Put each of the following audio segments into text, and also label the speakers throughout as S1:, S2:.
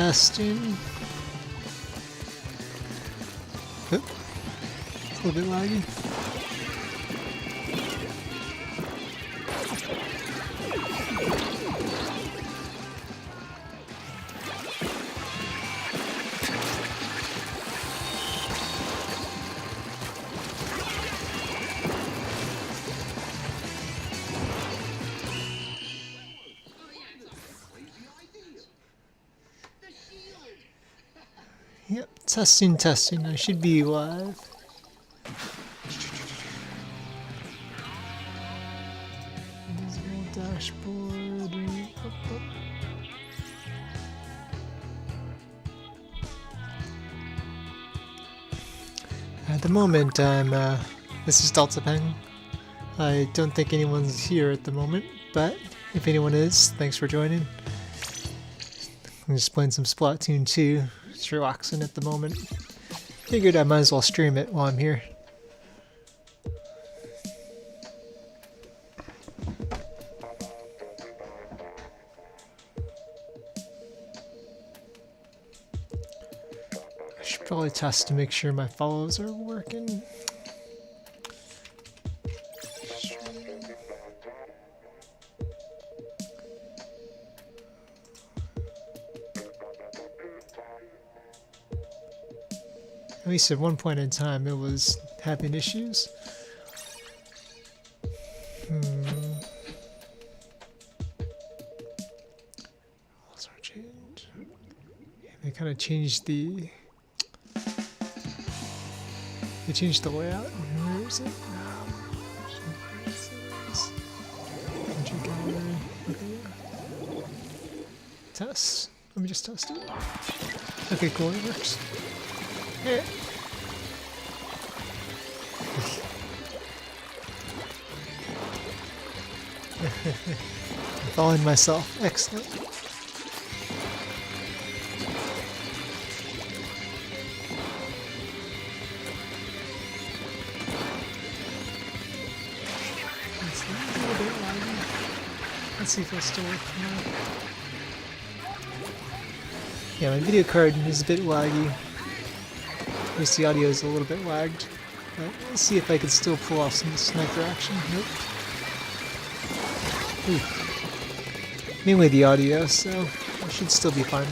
S1: testing. Oop. It's a little bit laggy. Yep, testing. I should be live. Invisible dashboard. Up. At the moment, this is Delta Peng. I don't think anyone's here at the moment, but if anyone is, thanks for joining. I'm just playing some Splatoon 2. Just relaxing at the moment. Figured I might as well stream it while I'm here. I should probably test to make sure my follows are working. At least at one point in time it was having issues. Also change. Yeah, they kind of changed the. They changed the layout. Where is it? Entry gallery. Okay. Test. Let me just test it. Okay, cool. It works. Yeah. I'm following myself. Excellent. Let's see if it'll still work now. Yeah, my video card is a bit laggy. At least the audio is a little bit lagged. But let's see if I can still pull off some sniper action. Nope. Ooh. Mainly the audio, so I should still be fine.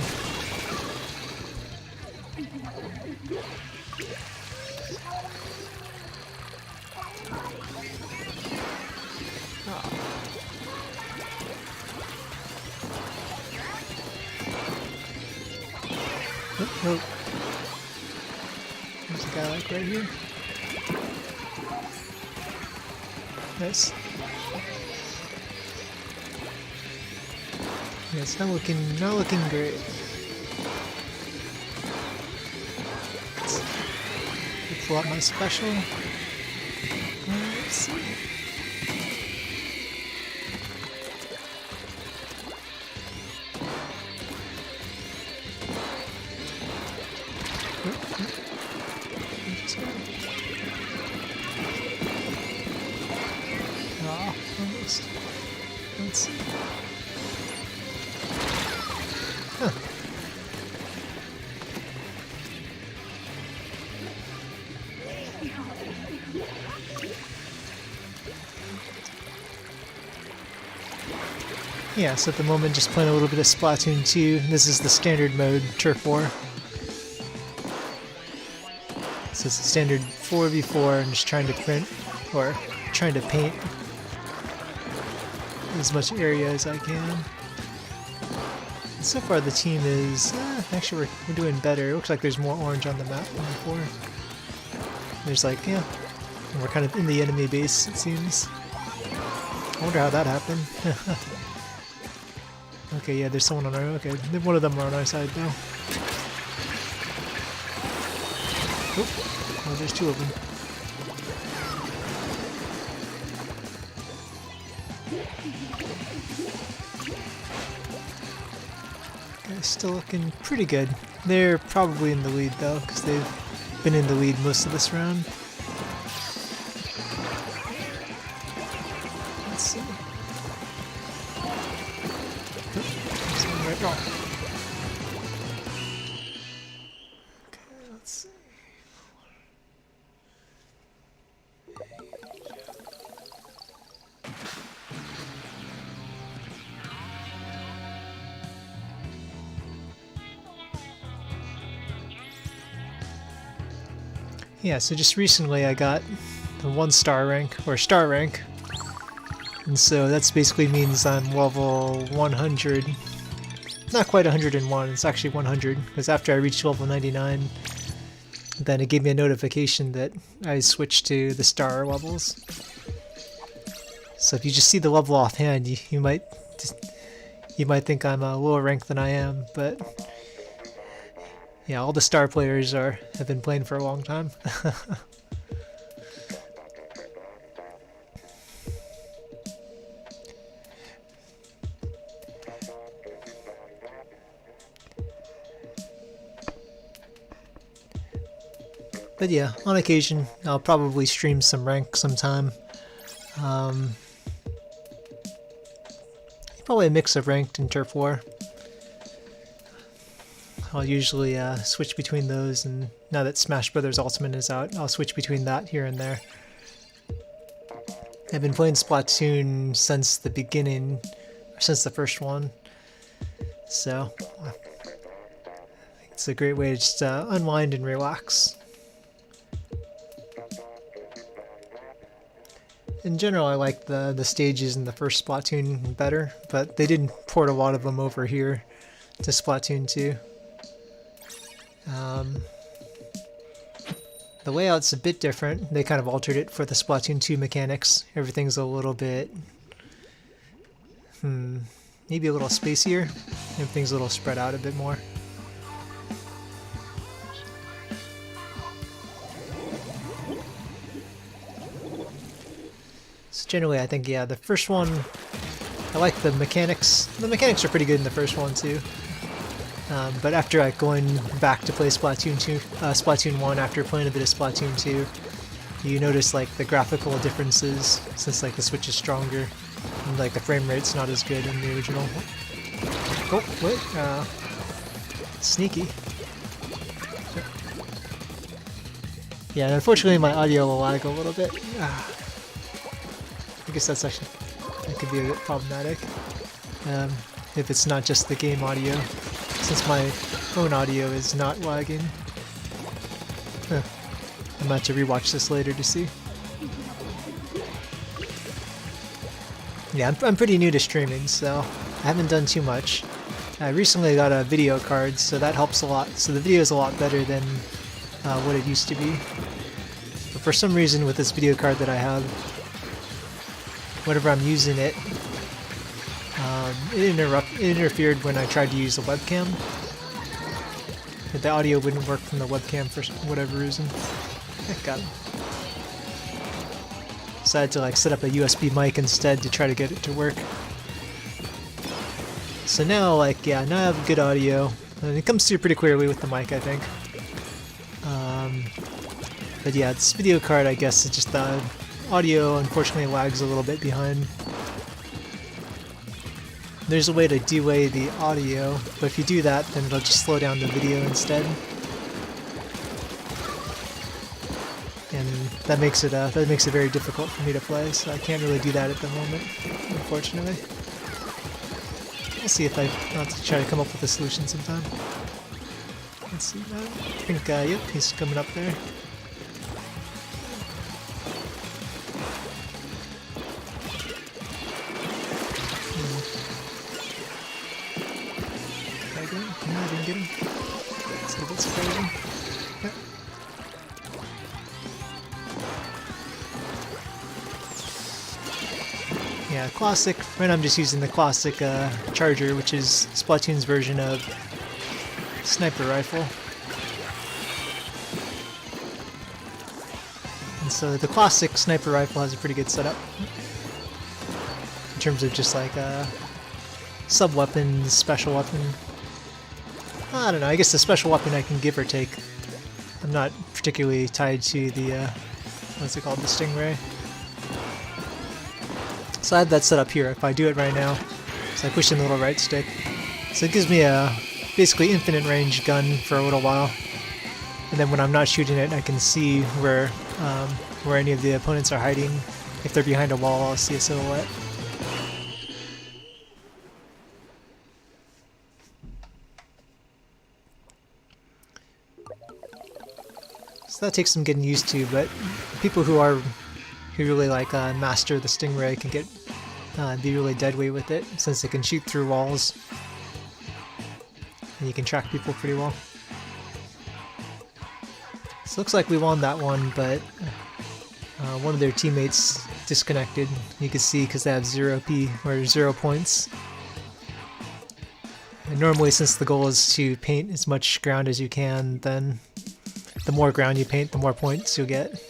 S1: Oh. Nope. There's a guy like right here. Nice. Yeah, it's not looking great. Let's pull out my special. Let's see. Oh, almost. Let's see. Huh. Yeah, so at the moment just playing a little bit of Splatoon 2. This is the standard mode, Turf War. So it's a standard 4v4 and just trying to paint as much area as I can. And so far the team is, actually we're doing better. It looks like there's more orange on the map than before. There's like, yeah, and we're kind of in the enemy base it seems. I wonder how that happened. Okay, yeah, there's someone on our, okay, one of them are on our side though. Oh, there's two of them. Okay, still looking pretty good. They're probably in the lead though, because they've been in the lead most of this round. Let's see. Right. Oh. Yeah, so just recently I got the 1-star rank, or star rank. And so that basically means I'm level 100. Not quite 101, it's actually 100, because after I reached level 99, then it gave me a notification that I switched to the star levels. So if you just see the level offhand, you might think I'm a lower rank than I am, but yeah, all the star players have been playing for a long time. But yeah, on occasion, I'll probably stream some rank sometime. Probably a mix of ranked and turf war. I'll usually switch between those, and now that Smash Brothers Ultimate is out, I'll switch between that here and there. I've been playing Splatoon since the beginning, or since the first one, so I think it's a great way to just unwind and relax. In general, I like the stages in the first Splatoon better, but they didn't port a lot of them over here to Splatoon 2. The layout's a bit different. They kind of altered it for the Splatoon 2 mechanics. Everything's a little bit... maybe a little spacier. Everything's a little spread out a bit more. So generally, I think, yeah, the first one, I like the mechanics. The mechanics are pretty good in the first one, too. But after going back to play Splatoon 1, after playing a bit of Splatoon 2, you notice like the graphical differences since like the Switch is stronger and like the frame rate's not as good in the original. Oh, wait, sneaky. Yeah, and unfortunately my audio will lag a little bit. I guess that could be a bit problematic if it's not just the game audio. Since my phone audio is not lagging. I'm about to rewatch this later to see. Yeah, I'm pretty new to streaming, so I haven't done too much. I recently got a video card, so that helps a lot. So the video is a lot better than what it used to be. But for some reason with this video card that I have, whenever I'm using it, it interfered when I tried to use a webcam. But the audio wouldn't work from the webcam for whatever reason. Got it. So I had to like set up a USB mic instead to try to get it to work. So now, like, yeah, now I have good audio. And it comes through pretty clearly with the mic, I think. But yeah, this video card, I guess, it's just the audio unfortunately lags a little bit behind. There's a way to delay the audio, but if you do that, then it'll just slow down the video instead. And that makes it very difficult for me to play, so I can't really do that at the moment, unfortunately. I'll see if I'll have to try to come up with a solution sometime. Let's see that. I think, yep, he's coming up there. No, I didn't get him. That's a bit surprising. Yep. Yeah, classic. Right now I'm just using the classic charger, which is Splatoon's version of sniper rifle. And so the classic sniper rifle has a pretty good setup in terms of just like sub-weapons, special weapon. I don't know, I guess the special weapon I can give or take. I'm not particularly tied to the, what's it called, the Stingray. So I have that set up here. If I do it right now, so I push in the little right stick. So it gives me a basically infinite range gun for a little while. And then when I'm not shooting it, I can see where any of the opponents are hiding. If they're behind a wall, I'll see a silhouette. So that takes some getting used to, but people who really like master the Stingray can be really deadweight with it, since it can shoot through walls. And you can track people pretty well. So looks like we won that one, but one of their teammates disconnected. You can see because they have 0p or 0 points. And normally, since the goal is to paint as much ground as you can, then the more ground you paint, the more points you'll get.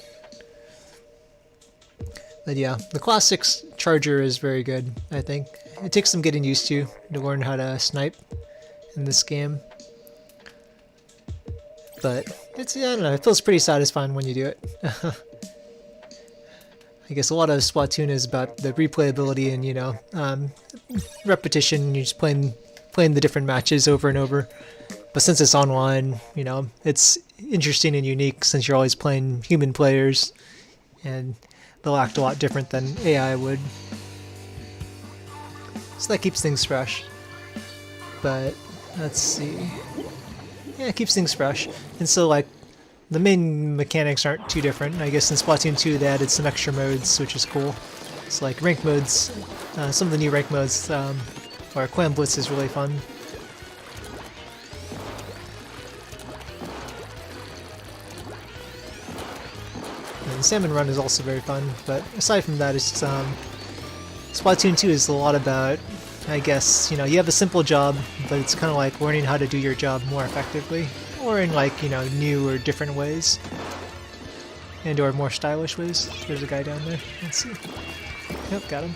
S1: But yeah, the Class 6 Charger is very good, I think. It takes some getting used to learn how to snipe in this game. But it's, I don't know, it feels pretty satisfying when you do it. I guess a lot of Splatoon is about the replayability and, you know, repetition. You're just playing the different matches over and over. But since it's online, you know, it's interesting and unique since you're always playing human players, and they'll act a lot different than AI would. So that keeps things fresh. But let's see. Yeah, it keeps things fresh. And so, like, the main mechanics aren't too different. I guess in Splatoon 2 they added some extra modes, which is cool. So, like, rank modes, some of the new rank modes, or Clan Blitz is really fun. And Salmon Run is also very fun, but aside from that, it's Splatoon 2 is a lot about, I guess, you know, you have a simple job, but it's kind of like learning how to do your job more effectively, or in, like, you know, new or different ways, and or more stylish ways. There's a guy down there. Let's see. Yep, got him.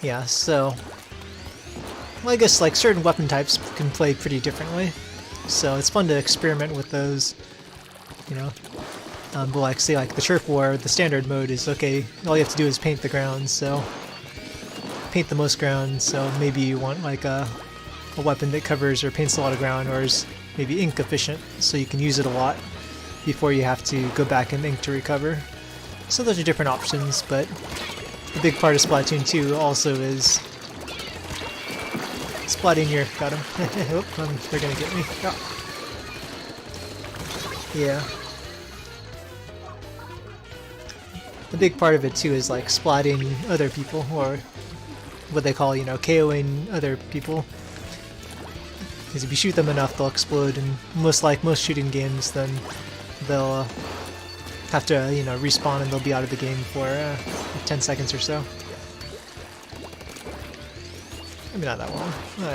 S1: Yeah, so, well, I guess, like, certain weapon types can play pretty differently, so it's fun to experiment with those, you know. But like, say, like the Turf War, the standard mode is, okay, all you have to do is paint the ground, so paint the most ground, so maybe you want like a weapon that covers or paints a lot of ground, or is maybe ink efficient, so you can use it a lot before you have to go back and ink to recover. So those are different options, but the big part of Splatoon 2 also is splatting your... got him. Oh, they're gonna get me. Oh. Yeah. The big part of it too is like splatting other people, or what they call, you know, KOing other people. Because if you shoot them enough, they'll explode, and most shooting games, then they'll have to, you know, respawn and they'll be out of the game for 10 seconds or so. Maybe not that long.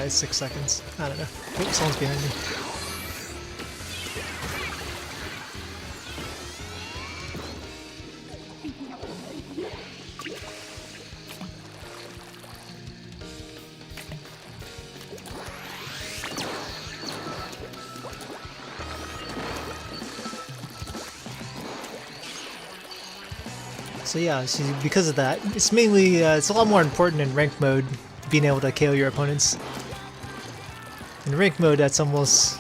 S1: 6 seconds. I don't know. Oh, someone's behind me. So yeah, because of that, it's mainly, it's a lot more important in ranked mode, being able to KO your opponents. In ranked mode, that's almost,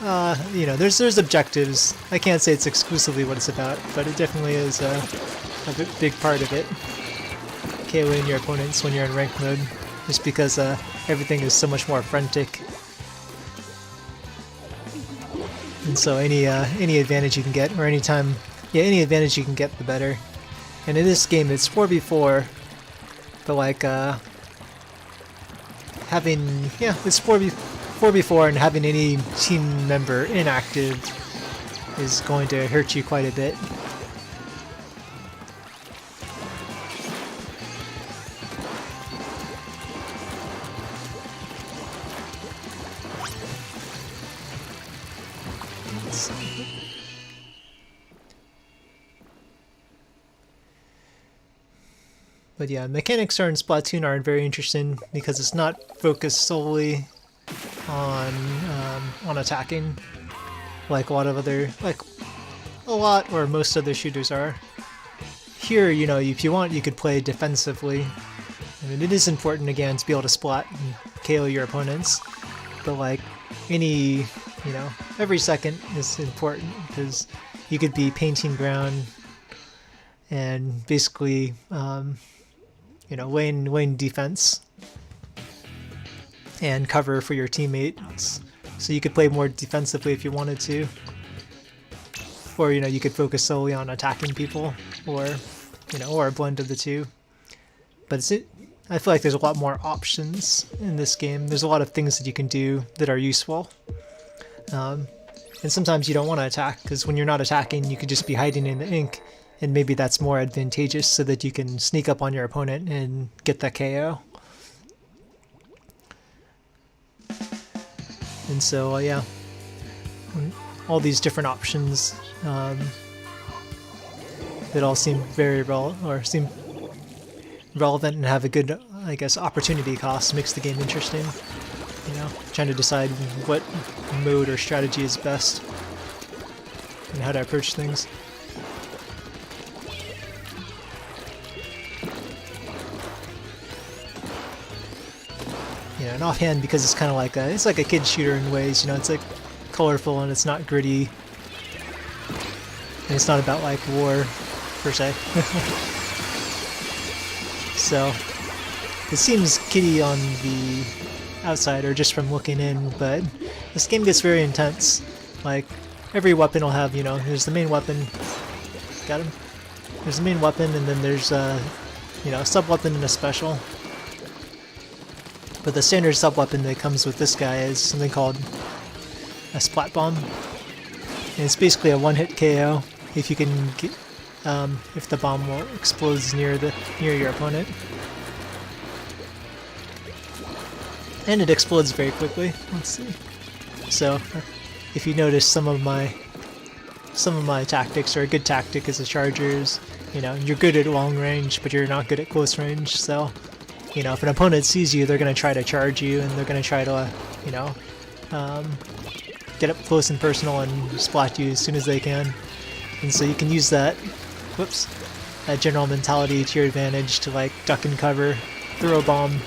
S1: you know, there's objectives. I can't say it's exclusively what it's about, but it definitely is a big part of it. KOing your opponents when you're in ranked mode, just because everything is so much more frantic. And so any advantage you can get, or any advantage you can get, the better. And in this game, it's 4v4, but like, it's 4v4, and having any team member inactive is going to hurt you quite a bit. But yeah, mechanics in Splatoon aren't very interesting because it's not focused solely on attacking, like a lot of other, or most other shooters are. Here, you know, if you want, you could play defensively. I mean, it is important again to be able to splat and KO your opponents, but like you know, every second is important because you could be painting ground and basically, you know, laying defense and cover for your teammates So you could play more defensively if you wanted to. Or, you know, you could focus solely on attacking people, or, you know, or a blend of the two. But I feel like there's a lot more options in this game. There's a lot of things that you can do that are useful. And sometimes you don't want to attack, because when you're not attacking, you could just be hiding in the ink, and maybe that's more advantageous so that you can sneak up on your opponent and get the KO. And so, yeah, all these different options that all seem very relevant and have a good, I guess, opportunity cost makes the game interesting. You know, trying to decide what mode or strategy is best and how to approach things. Yeah, and offhand, because it's kind of like it's like a kid shooter in ways. You know, it's like colorful and it's not gritty, and it's not about like war per se. So it seems kiddie on the outside or just from looking in, but this game gets very intense. Like every weapon will have, you know, there's the main weapon. Got him. There's the main weapon, and then there's you know, a sub weapon and a special. But the standard sub weapon that comes with this guy is something called a Splat Bomb, and it's basically a one-hit KO if you can get, if the bomb explodes near your opponent. And it explodes very quickly. Let's see. So, if you notice, some of my tactics, or a good tactic is the chargers. You know, you're good at long range, but you're not good at close range. So, you know, if an opponent sees you, they're going to try to charge you, and they're going to try to, you know, get up close and personal and splat you as soon as they can. And so you can use that, that general mentality to your advantage to like duck and cover, throw a bomb.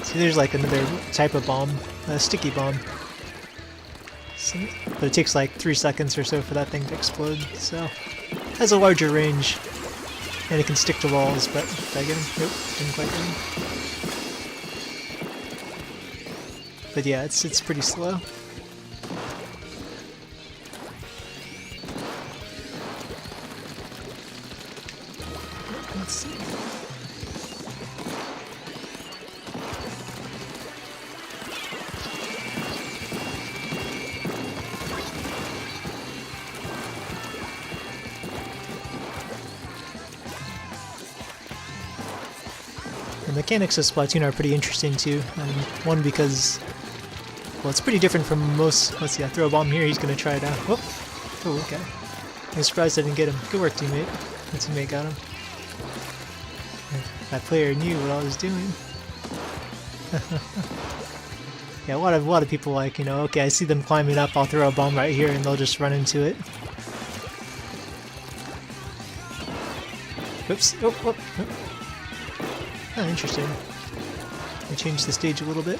S1: See, there's like another type of bomb, a sticky bomb. So, but it takes like 3 seconds or so for that thing to explode, so it has a larger range, and it can stick to walls. But did I get him? Nope, didn't quite get him. But yeah, it's pretty slow. Let's see. The mechanics of Splatoon are pretty interesting too. One, because, well, it's pretty different from most. Let's see, I throw a bomb here, he's gonna try it out. Whoop! Oh, okay. I'm surprised I didn't get him. Good work, teammate. My teammate got him. That player knew what I was doing. Yeah, a lot of people like, you know, okay, I see them climbing up, I'll throw a bomb right here, and they'll just run into it. Whoops! Oh, whoop! Oh. Oh, interesting. We changed the stage a little bit.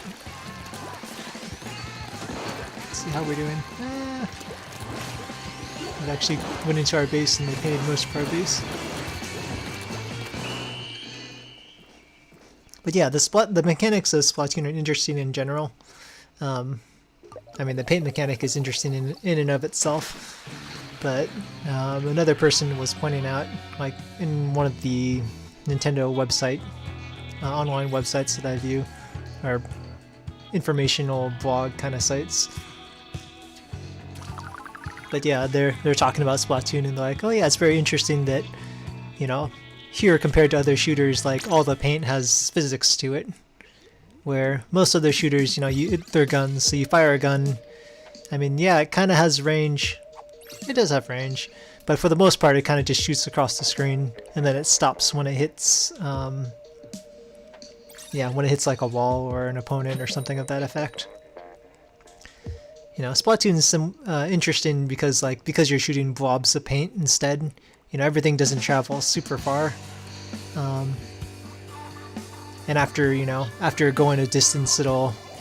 S1: Let's see how we're doing. It actually went into our base, and they painted most of our base. But yeah, the mechanics of Splatoon are interesting in general. I mean, the paint mechanic is interesting in and of itself. But another person was pointing out, like in one of the Nintendo website, online websites that I view, or informational blog kind of sites. But yeah, they're talking about Splatoon, and they're like, oh yeah, it's very interesting that, you know, here compared to other shooters, like all the paint has physics to it, where most other shooters, you know, they're guns, so you fire a gun. I mean, yeah, it kind of has range. It does have range, but for the most part, it kind of just shoots across the screen, and then it stops when it hits. Yeah, when it hits like a wall or an opponent or something of that effect. You know, Splatoon's interesting because you're shooting blobs of paint instead. You know, everything doesn't travel super far. And after going a distance,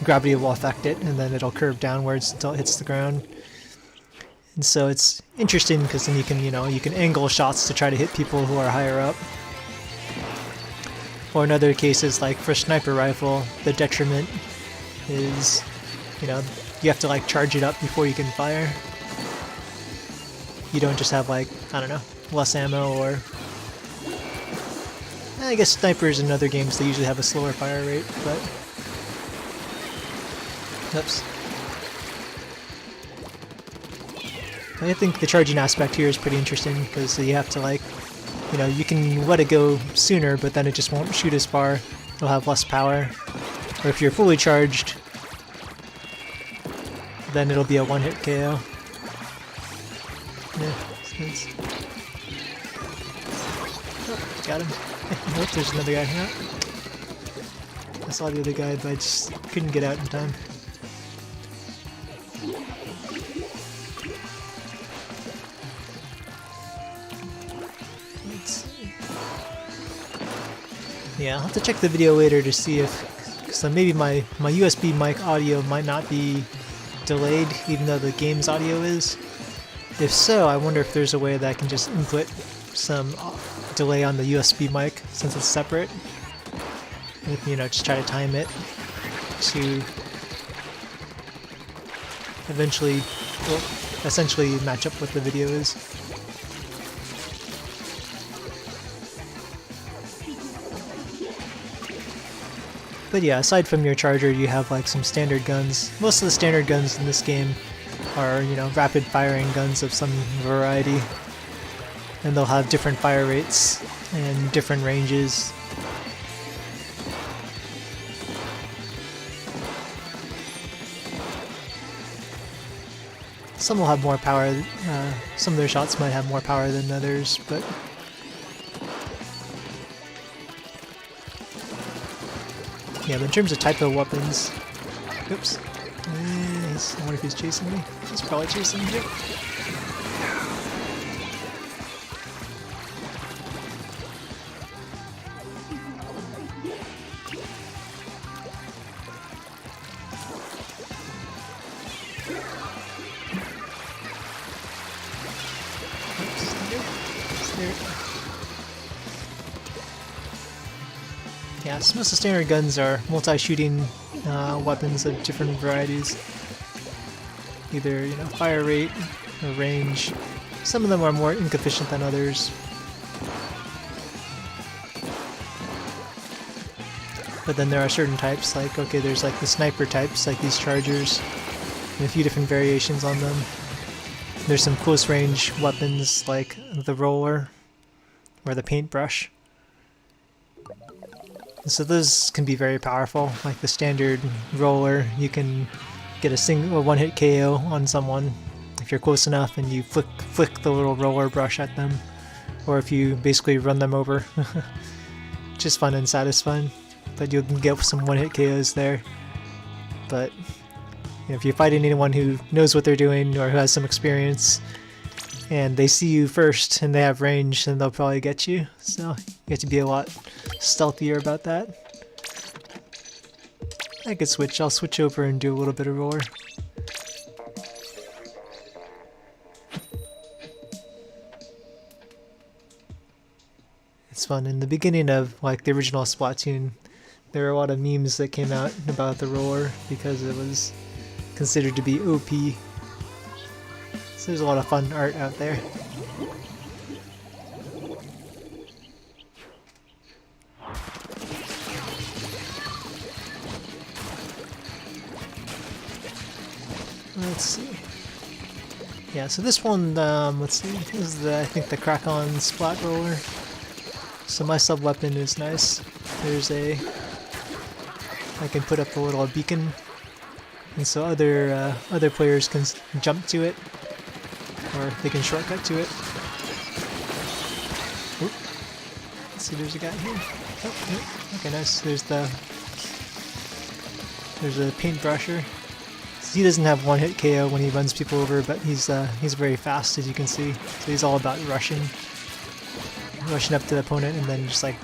S1: gravity will affect it, and then it'll curve downwards until it hits the ground. And so it's interesting because then you can angle shots to try to hit people who are higher up. Or in other cases, like for sniper rifle, the detriment is, you know, you have to like charge it up before you can fire. You don't just have like, I don't know, less ammo, or I guess snipers in other games, they usually have a slower fire rate, but oops. I think the charging aspect here is pretty interesting because you have to like, you know, you can let it go sooner, but then it just won't shoot as far. It'll have less power. Or if you're fully charged, then it'll be a one-hit KO. Yeah, nice. Oh, got him. Nope, there's another guy. No. I saw the other guy, but I just couldn't get out in time. Yeah, I'll have to check the video later to see if, so maybe my USB mic audio might not be delayed even though the game's audio is. If so, I wonder if there's a way that I can just input some delay on the USB mic since it's separate. And, you know, just try to time it to eventually, well, essentially match up what the video is. But yeah, aside from your charger, you have like some standard guns. Most of the standard guns in this game are, you know, rapid firing guns of some variety. And they'll have different fire rates and different ranges. Some will have more power, some of their shots might have more power than others, but yeah, but in terms of type of weapons, oops, I wonder if he's chasing me. He's probably chasing me. Yeah, so most of the standard guns are multi-shooting weapons of different varieties. Either, you know, fire rate or range. Some of them are more ink efficient than others. But then there are certain types, like, okay, there's like the sniper types, like these chargers, and a few different variations on them. There's some close range weapons like the roller or the paintbrush. So those can be very powerful. Like the standard roller, you can get a one-hit KO on someone if you're close enough and you flick the little roller brush at them, or if you basically run them over. Which is fun and satisfying, but you can get some one-hit KOs there. But you know, if you're fighting anyone who knows what they're doing or who has some experience, and they see you first and they have range, then they'll probably get you. So you have to be a lot stealthier about that. I could switch. I'll switch over and do a little bit of roller. It's fun. In the beginning of like the original Splatoon, there were a lot of memes that came out about the roller because it was considered to be OP. So there's a lot of fun art out there. Let's see. Yeah, so this one, let's see, this is the, I think the crack-on splat roller. So my sub-weapon is nice. There's a, I can put up a little beacon, and so other players can jump to it, or they can shortcut to it. Oop. Let's see, there's a guy here. Oh, okay, nice. There's a paintbrusher. He doesn't have one-hit KO when he runs people over, but he's very fast, as you can see. So he's all about rushing up to the opponent, and then just like,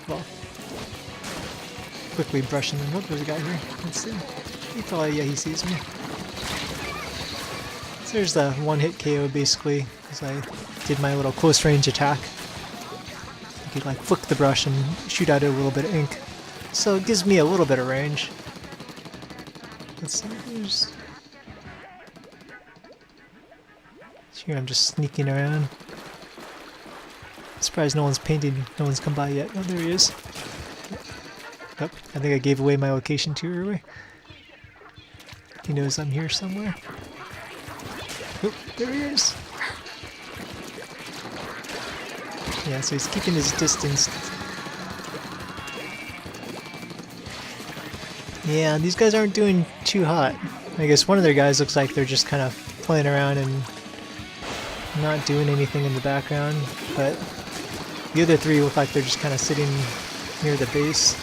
S1: well, quickly brushing them. Oh, there's a guy here. Let's see. He probably, yeah, he sees me. So there's the one-hit KO basically, as I did my little close-range attack. you like flick the brush and shoot out a little bit of ink. So it gives me a little bit of range. Let's see, here I'm just sneaking around. Surprised no one's painted, no one's come by yet. Oh, there he is. Oh, I think I gave away my location too early. He knows I'm here somewhere. Oh, there he is. Yeah, so he's keeping his distance. Yeah, these guys aren't doing too hot. I guess one of their guys looks like they're just kind of playing around and not doing anything in the background, but the other three look like they're just kind of sitting near the base.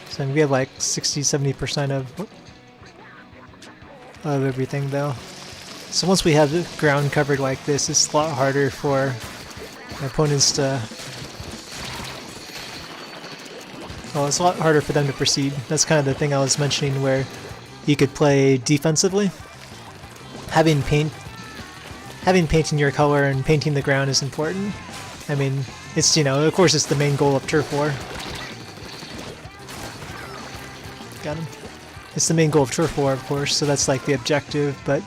S1: So we have like 60-70% of everything though. So once we have the ground covered like this, it's a lot harder for opponents to... Well, it's a lot harder for them to proceed. That's kind of the thing I was mentioning where you could play defensively. Having paint in your color and painting the ground is important. I mean, it's, you know, of course it's the main goal of Turf War. Got him. It's the main goal of Turf War, of course, so that's like the objective, but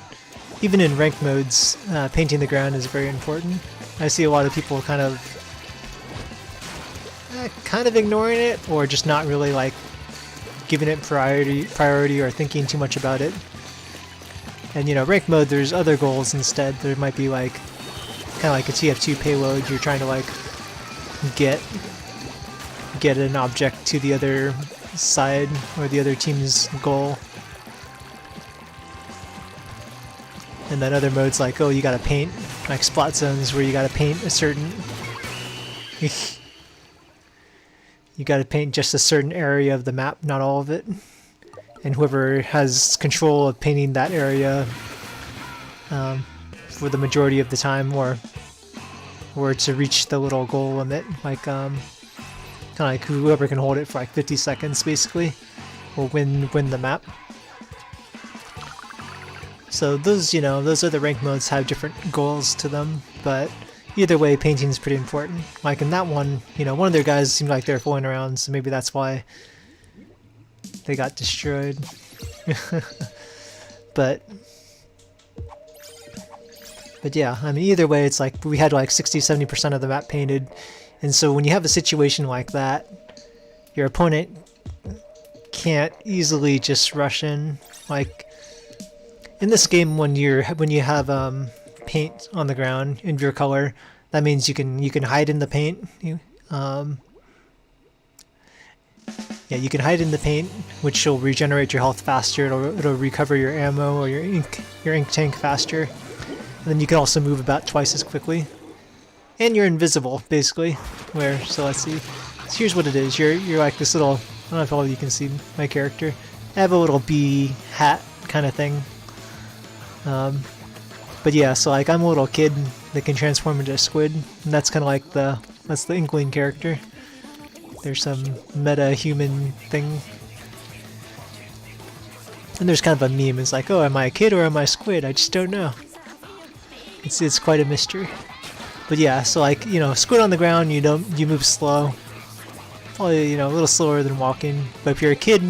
S1: even in ranked modes, painting the ground is very important. I see a lot of people kind of ignoring it, or just not really like giving it priority or thinking too much about it. And you know, ranked mode, there's other goals instead. There might be like kind of like a TF2 payload. You're trying to like get an object to the other side or the other team's goal. And then other modes like, oh, you gotta paint, like spot zones where you gotta paint a certain you gotta paint just a certain area of the map, not all of it. And whoever has control of painting that area for the majority of the time, or to reach the little goal limit, like kind of like whoever can hold it for like 50 seconds, basically, will win the map. So those, you know, those other ranked modes have different goals to them, but either way, painting is pretty important. Like in that one, you know, one of their guys seemed like they're fooling around, so maybe that's why they got destroyed. but yeah, I mean, either way, it's like we had like 60-70% of the map painted, and so when you have a situation like that, your opponent can't easily just rush in. Like in this game, when you have paint on the ground in your color, that means you can hide in the paint. Yeah, you can hide in the paint, which will regenerate your health faster. It'll recover your ammo or your ink tank faster. And then you can also move about twice as quickly. And you're invisible, basically. So let's see. So here's what it is. You're like this little, I don't know if all of you can see my character. I have a little bee hat kind of thing. But yeah, so like I'm a little kid that can transform into a squid, and that's kind of like that's the Inkling character. There's some meta human thing. And there's kind of a meme, it's like, oh, am I a kid or am I a squid? I just don't know. It's quite a mystery. But yeah, so like, you know, squid on the ground, you move slow. Probably, you know, a little slower than walking. But if you're a kid,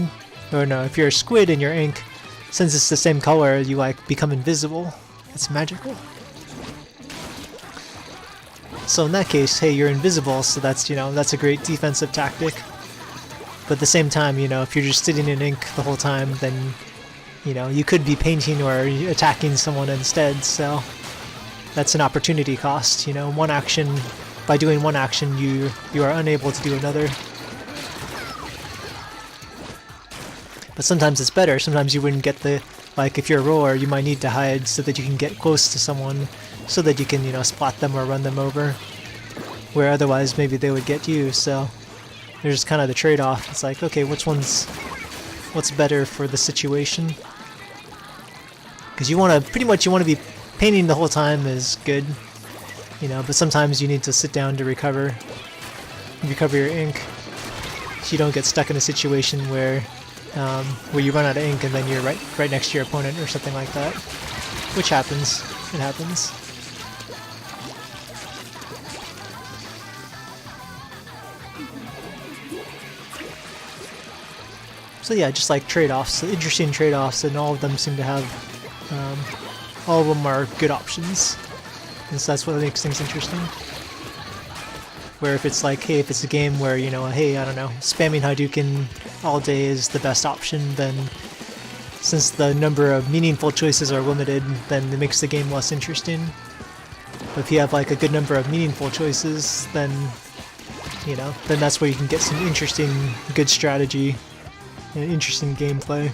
S1: or no, if you're a squid and you're ink, since it's the same color, you like become invisible. It's magical. So in that case, hey, you're invisible, so that's, you know, that's a great defensive tactic. But at the same time, you know, if you're just sitting in ink the whole time, then, you know, you could be painting or attacking someone instead, so that's an opportunity cost, you know. One action, by doing one action, you are unable to do another. But sometimes it's better. Sometimes you wouldn't get the, like if you're a roller, you might need to hide so that you can get close to someone, so that you can, you know, spot them or run them over, where otherwise maybe they would get you. So there's kind of the trade-off. It's like, okay, what's better for the situation? Because you want to, pretty much you want to be painting the whole time is good, you know, but sometimes you need to sit down to recover your ink, so you don't get stuck in a situation where you run out of ink and then you're right next to your opponent or something like that, which happens. It happens. So yeah, just like trade-offs, interesting trade-offs, and all of them seem to have, all of them are good options. And so that's what makes things interesting. Where if it's like, hey, if it's a game where, you know, hey, I don't know, spamming Hadouken all day is the best option, then since the number of meaningful choices are limited, then it makes the game less interesting. But if you have like a good number of meaningful choices, then, you know, then that's where you can get some interesting, good strategy and interesting gameplay.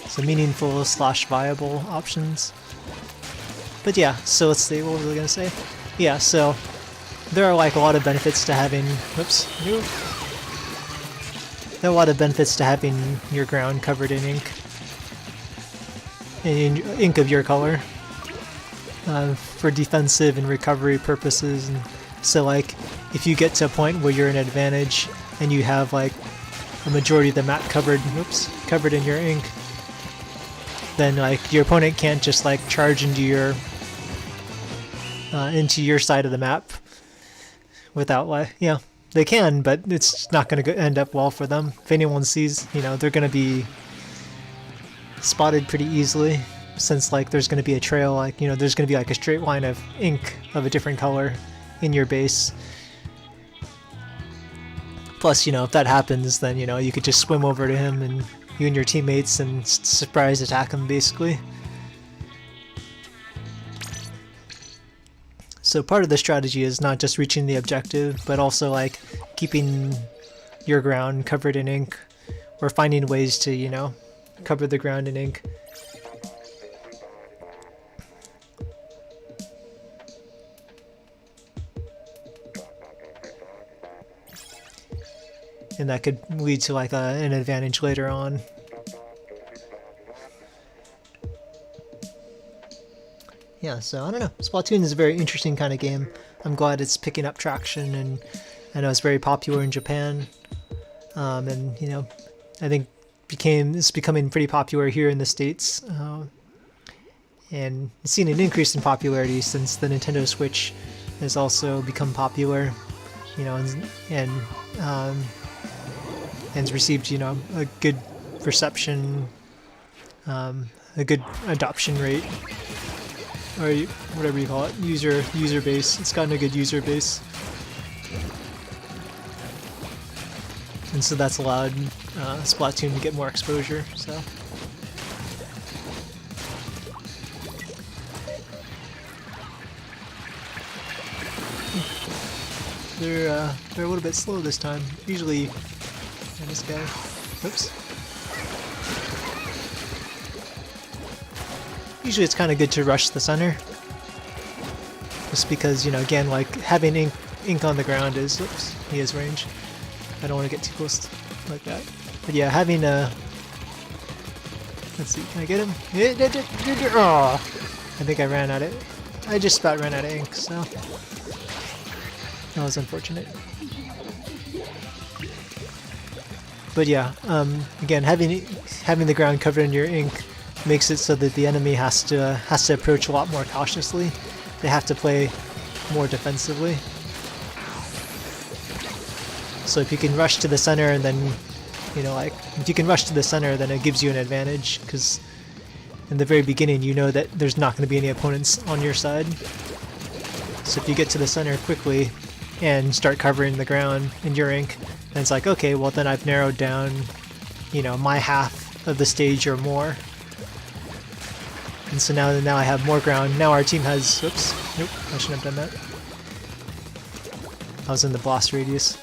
S1: So meaningful / viable options. But yeah, so let's see, what was I gonna say? Yeah, so there are like a lot of benefits to having, there are a lot of benefits to having your ground covered in ink. In ink of your color. For defensive and recovery purposes. And so like, if you get to a point where you're in advantage and you have like a majority of the map covered, covered in your ink, then like your opponent can't just like charge into your side of the map without like, you know, they can, but it's not going to end up well for them. If anyone sees, you know, they're going to be spotted pretty easily, since like there's going to be a trail, like, you know, there's going to be like a straight line of ink of a different color in your base. Plus, you know, if that happens, then, you know, you could just swim over to him and you and your teammates and surprise attack him, basically. So part of the strategy is not just reaching the objective, but also like keeping your ground covered in ink, or finding ways to, you know, cover the ground in ink. And that could lead to like an advantage later on. Yeah, so I don't know. Splatoon is a very interesting kind of game. I'm glad it's picking up traction, and I know it's very popular in Japan. And you know, I think it's becoming pretty popular here in the States. And it's seen an increase in popularity since the Nintendo Switch has also become popular. You know, and it's received, you know, a good reception, a good adoption rate, or whatever you call it, user base. It's gotten a good user base, and so that's allowed Splatoon to get more exposure. So. They're a little bit slow this time. Usually, and this guy, oops. Usually it's kind of good to rush the center, just because, you know, again, like having ink on the ground is, oops, he has range. I don't want to get too close like that. But yeah, having a, let's see, can I get him? Oh, I think I ran out of, I just about ran out of ink, so. That was unfortunate. But yeah, again, having the ground covered in your ink makes it so that the enemy has to approach a lot more cautiously. They have to play more defensively. So if you can rush to the center, and then, you know, like if you can rush to the center, then it gives you an advantage, because in the very beginning you know that there's not going to be any opponents on your side. So if you get to the center quickly and start covering the ground in your ink, and it's like, okay, well then I've narrowed down, you know, my half of the stage or more. And so now I have more ground. Now our team has, oops, nope, I shouldn't have done that. I was in the blast radius.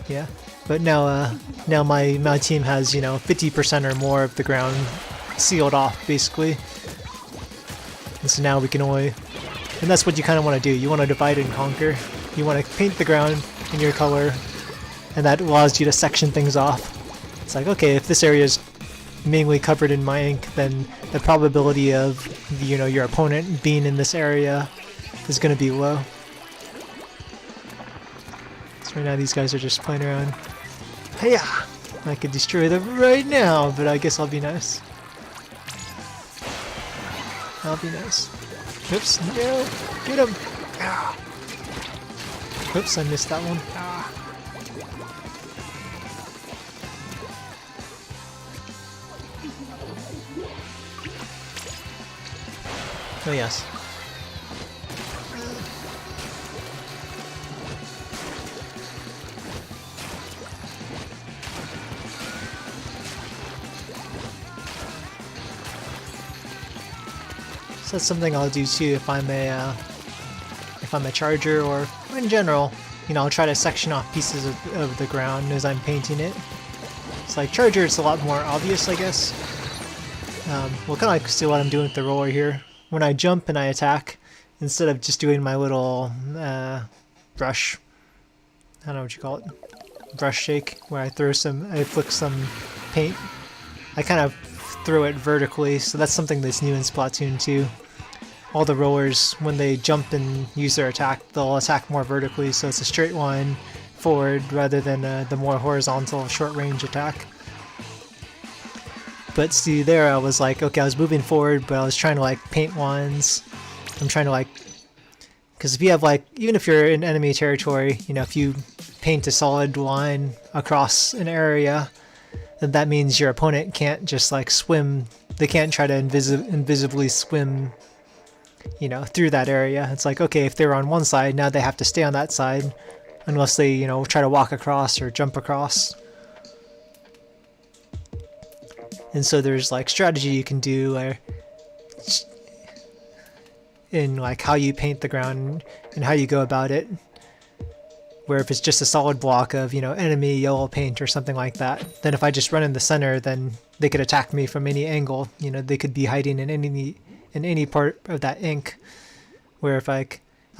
S1: Yeah, but now now my team has, you know, 50% or more of the ground sealed off, basically. And so now we can only, and that's what you kind of want to do. You want to divide and conquer. You want to paint the ground in your color, and that allows you to section things off. It's like, okay, if this area is mainly covered in my ink, then the probability of, you know, your opponent being in this area is going to be low. So right now these guys are just playing around. Hey-ya! I could destroy them right now, but I guess I'll be nice. I'll be nice. Oops, no! Get him! Ah. Oops, I missed that one. Oh yes. So that's something I'll do too if I'm a charger, or in general, you know, I'll try to section off pieces of the ground as I'm painting it. It's like charger, it's a lot more obvious, I guess. Well, kind of like see what I'm doing with the roller here. When I jump and I attack, instead of just doing my little brush, I don't know what you call it, brush shake, where I flick some paint, I kind of throw it vertically, so that's something that's new in Splatoon 2. All the rollers, when they jump and use their attack, they'll attack more vertically, so it's a straight line forward rather than the more horizontal short-range attack. But see, there I was like, okay, I was moving forward, but I was trying to like paint lines. I'm trying to like, because if you have like, even if you're in enemy territory, you know, if you paint a solid line across an area, then that means your opponent can't just like swim. They can't try to invisibly swim, you know, through that area. It's like, okay, if they were on one side, now they have to stay on that side, unless they, you know, try to walk across or jump across. And so there's like strategy you can do in like how you paint the ground and how you go about it. Where if it's just a solid block of, you know, enemy yellow paint or something like that, then if I just run in the center, then they could attack me from any angle. You know, they could be hiding in any part of that ink. Where if I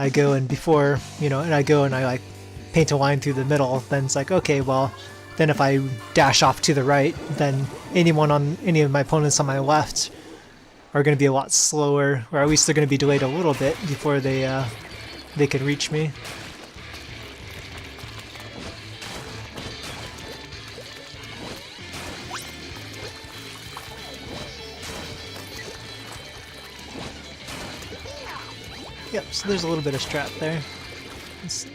S1: go and before, you know, and I go and I like paint a line through the middle, then it's like, okay, well, then if I dash off to the right, then any of my opponents on my left are going to be a lot slower, or at least they're going to be delayed a little bit before they can reach me. Yep, so there's a little bit of strat there. Let's see.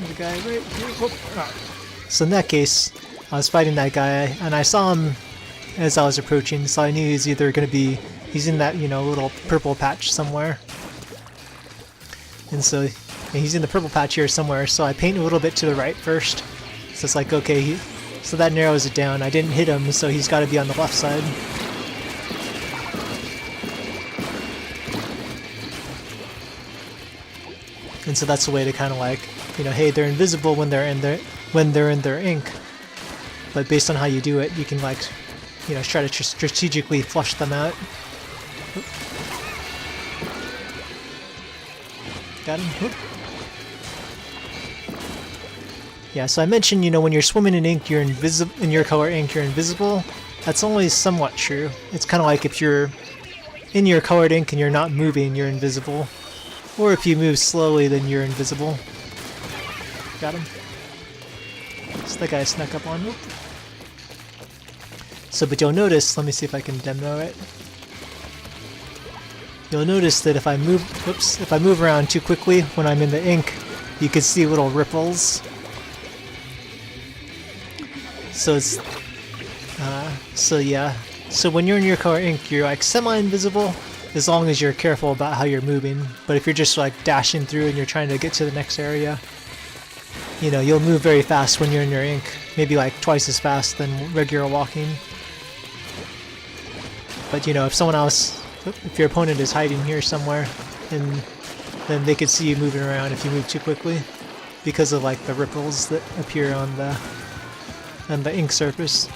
S1: The guy right here. Whoop. Oh. So in that case, I was fighting that guy, and I saw him as I was approaching, so I knew he's either going to be, he's in that, you know, little purple patch somewhere. And so he's in the purple patch here somewhere, so I paint a little bit to the right first. So it's like, okay, so that narrows it down. I didn't hit him, so he's got to be on the left side. And so that's the way to kind of like, you know, hey, they're invisible when they're in their ink, but based on how you do it, you can like, you know, try to strategically flush them out. Oop. Got him. Oop. Yeah, so I mentioned, you know, when you're swimming in ink, you're invisible. In your color ink, you're invisible. That's only somewhat true. It's kind of like if you're in your colored ink and you're not moving, you're invisible. Or if you move slowly, then you're invisible. Got him. So that guy snuck up on me. So, but you'll notice, let me see if I can demo it. You'll notice that if I move around too quickly when I'm in the ink, you can see little ripples. So it's, so yeah. So when you're in your color ink, you're like semi-invisible, as long as you're careful about how you're moving. But if you're just like dashing through and you're trying to get to the next area, you know, you'll move very fast when you're in your ink. Maybe like twice as fast than regular walking. But you know, if someone else, if your opponent is hiding here somewhere, and then they could see you moving around if you move too quickly, because of like the ripples that appear on the ink surface.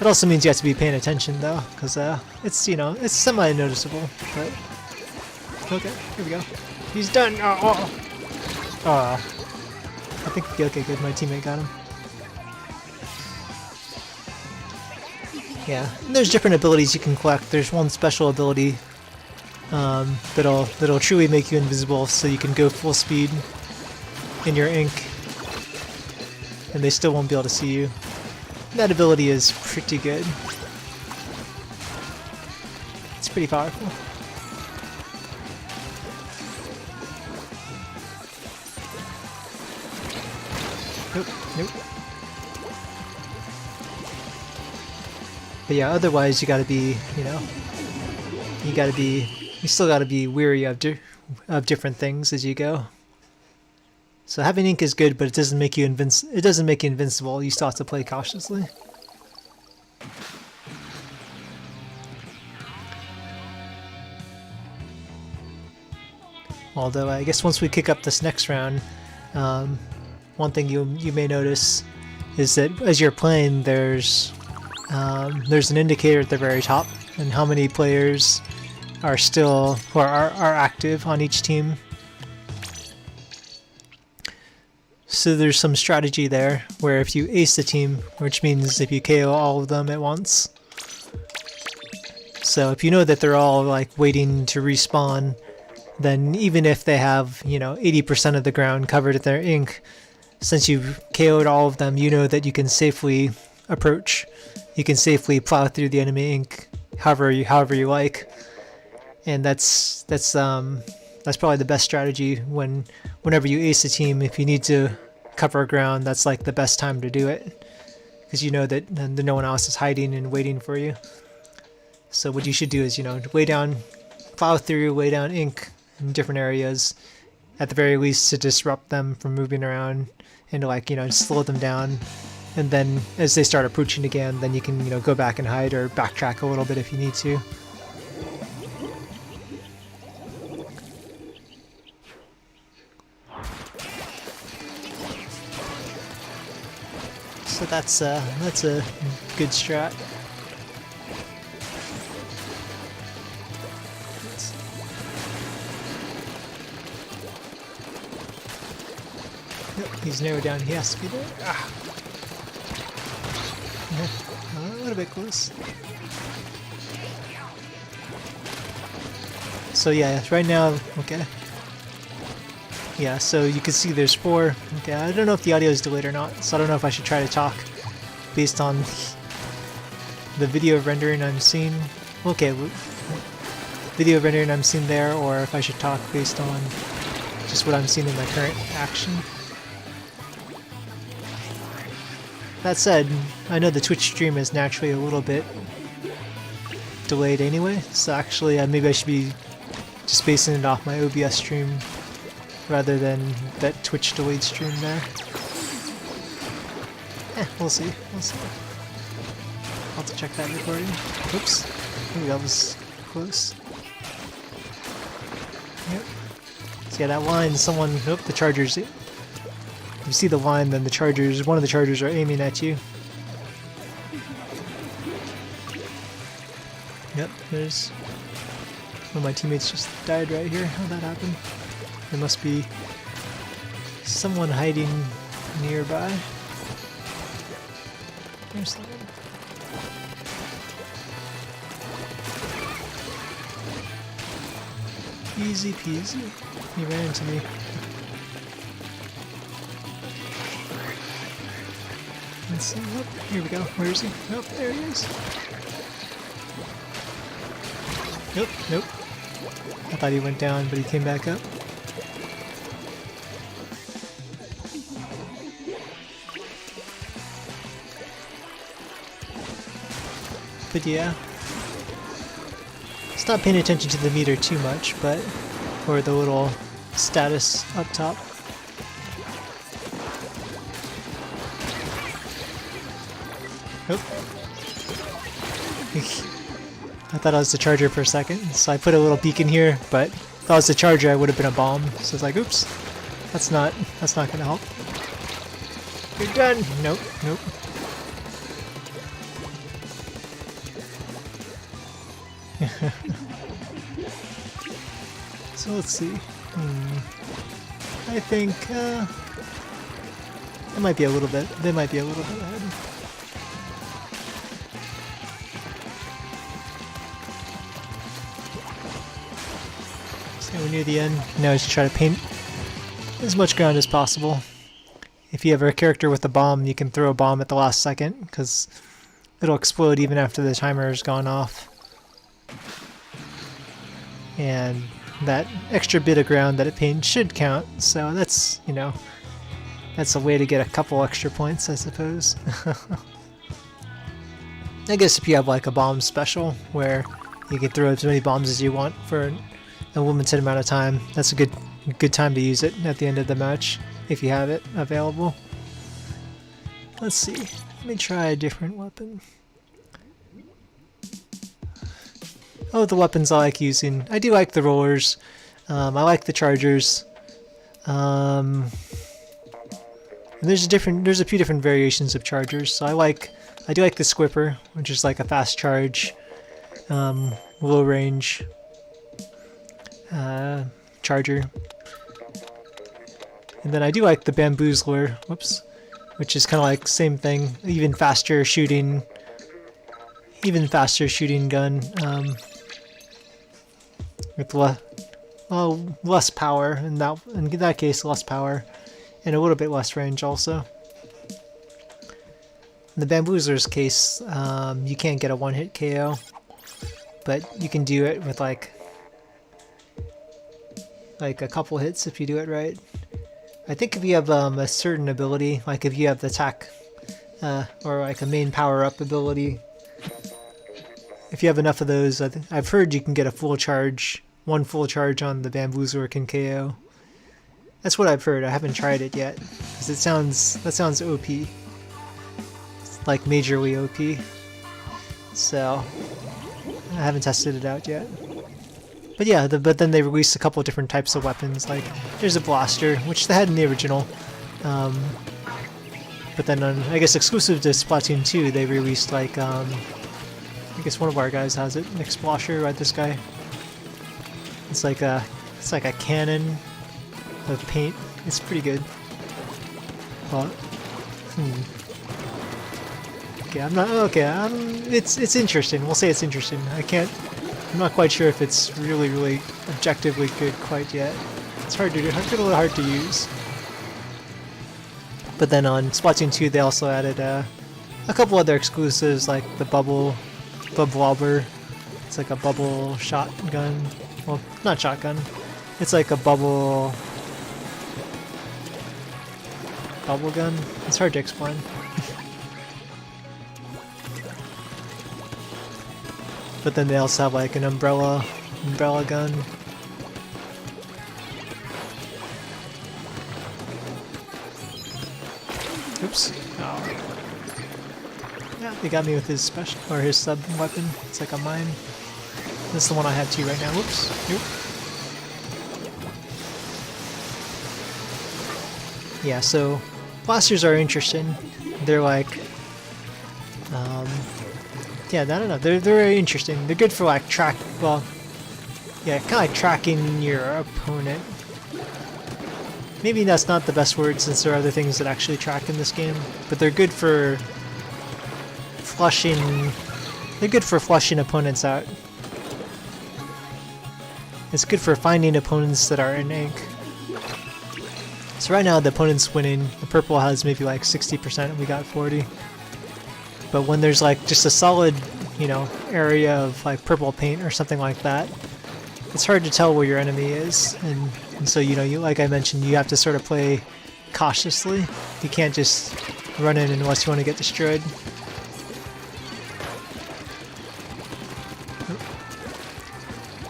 S1: It also means you have to be paying attention though, because it's, you know, it's semi-noticeable. But okay, here we go. He's done. I think, okay, good. My teammate got him. Yeah, and there's different abilities you can collect. There's one special ability that'll truly make you invisible, so you can go full speed in your ink, and they still won't be able to see you. That ability is pretty good. It's pretty powerful. Nope, nope. But yeah, otherwise you gotta be, you know, you still gotta be weary of different things as you go. So having ink is good, but it doesn't make you invincible. You still have to play cautiously. Although I guess once we kick up this next round, one thing you may notice is that as you're playing, there's an indicator at the very top, and how many players are active on each team. So there's some strategy there where if you ace the team, which means if you KO all of them at once. So if you know that they're all like waiting to respawn, then even if they have, you know, 80% of the ground covered with their ink, since you've KO'd all of them, you know that you can safely approach. You can safely plow through the enemy ink however you like. And that's probably the best strategy whenever you ace a team. If you need to cover ground, that's like the best time to do it, because you know that no one else is hiding and waiting for you. So what you should do is, you know, plow through, way down ink in different areas, at the very least to disrupt them from moving around and to, like, you know, slow them down. And then as they start approaching again, then you can, you know, go back and hide or backtrack a little bit if you need to. So that's a good strat. Yep, he's narrowed down. He has to be there. Ah. Yeah, a little bit close. So yeah, right now, okay. Yeah, so you can see there's 4. Okay, I don't know if the audio is delayed or not, so I don't know if I should try to talk based on the video rendering I'm seeing. Okay, video rendering I'm seeing there, or if I should talk based on just what I'm seeing in my current action. That said, I know the Twitch stream is naturally a little bit delayed anyway, so actually maybe I should be just basing it off my OBS stream rather than that Twitch delayed stream there. We'll see. We'll see. I'll have to check that recording. Oops. Maybe that was close. Yep. So yeah, that line, the Chargers. If you see the line, then one of the Chargers are aiming at you. Yep, there's one of my teammates just died right here. How'd that happen? There must be someone hiding nearby. There's someone. Easy peasy. He ran into me. Let's see. Oh, here we go. Where is he? Oh, there he is. Nope, nope. I thought he went down, but he came back up. But yeah, stop paying attention to the meter too much, or the little status up top. Oop. I thought I was the Charger for a second, so I put a little beacon here, but if I was the Charger I would have been a bomb, so it's like, oops, that's not gonna help. You're done! Nope, nope. So let's see. I think they might be a little bit ahead. So we're near the end. Now just try to paint as much ground as possible. If you have a character with a bomb, you can throw a bomb at the last second, because it'll explode even after the timer has gone off. And that extra bit of ground that it paints should count, so that's, you know, That's a way to get a couple extra points, I suppose. I guess if you have like a bomb special where you can throw as many bombs as you want for a limited amount of time, that's a good time to use it at the end of the match if you have it available. Let's see. Let me try a different weapon. Oh, the weapons I like using. I do like the rollers. I like the chargers. And there's a few different variations of chargers. So I do like the Squipper, which is like a fast charge, low range charger. And then I do like the Bamboozler, whoops, which is kind of like same thing, even faster shooting gun, with less power, in that case less power, and a little bit less range also. In the Bamboozler's case, you can't get a one-hit KO, but you can do it with like a couple hits if you do it right. I think if you have a certain ability, like if you have the attack, or like a main power-up ability, if you have enough of those, I've heard you can get a full charge, one full charge on the Bamboozler can KO. That's what I've heard. I haven't tried it yet, because that sounds OP. It's like majorly OP. So I haven't tested it out yet. But yeah, but then they released a couple of different types of weapons. Like there's a blaster, which they had in the original. But then I guess exclusive to Splatoon 2, they released like I guess one of our guys has it, Nick Splasher, right? This guy. It's like a cannon of paint. It's pretty good. But it's interesting. We'll say it's interesting. I'm not quite sure if it's really objectively good quite yet. It's hard to do. It's a little hard to use. But then on Splatoon 2, they also added a couple other exclusives, like the Bubble Wobber. It's like a bubble shotgun. Well, not shotgun. It's like a bubble gun. It's hard to explain. But then they also have like an umbrella gun. Oops. Oh. Yeah, they got me with his special, or his sub weapon. It's like a mine. This is the one I have too right now. Whoops. Nope. Yeah, so blasters are interesting. They're like, yeah, I don't know. They're very interesting. They're good for like kind of like tracking your opponent. Maybe that's not the best word since there are other things that actually track in this game, but they're good for flushing. They're good for flushing opponents out. It's good for finding opponents that are in ink. So right now the opponent's winning. The purple has maybe like 60%, and we got 40. But when there's like just a solid, area of like purple paint or something like that, it's hard to tell where your enemy is. And so, you like I mentioned, you have to sort of play cautiously. You can't just run in unless you want to get destroyed.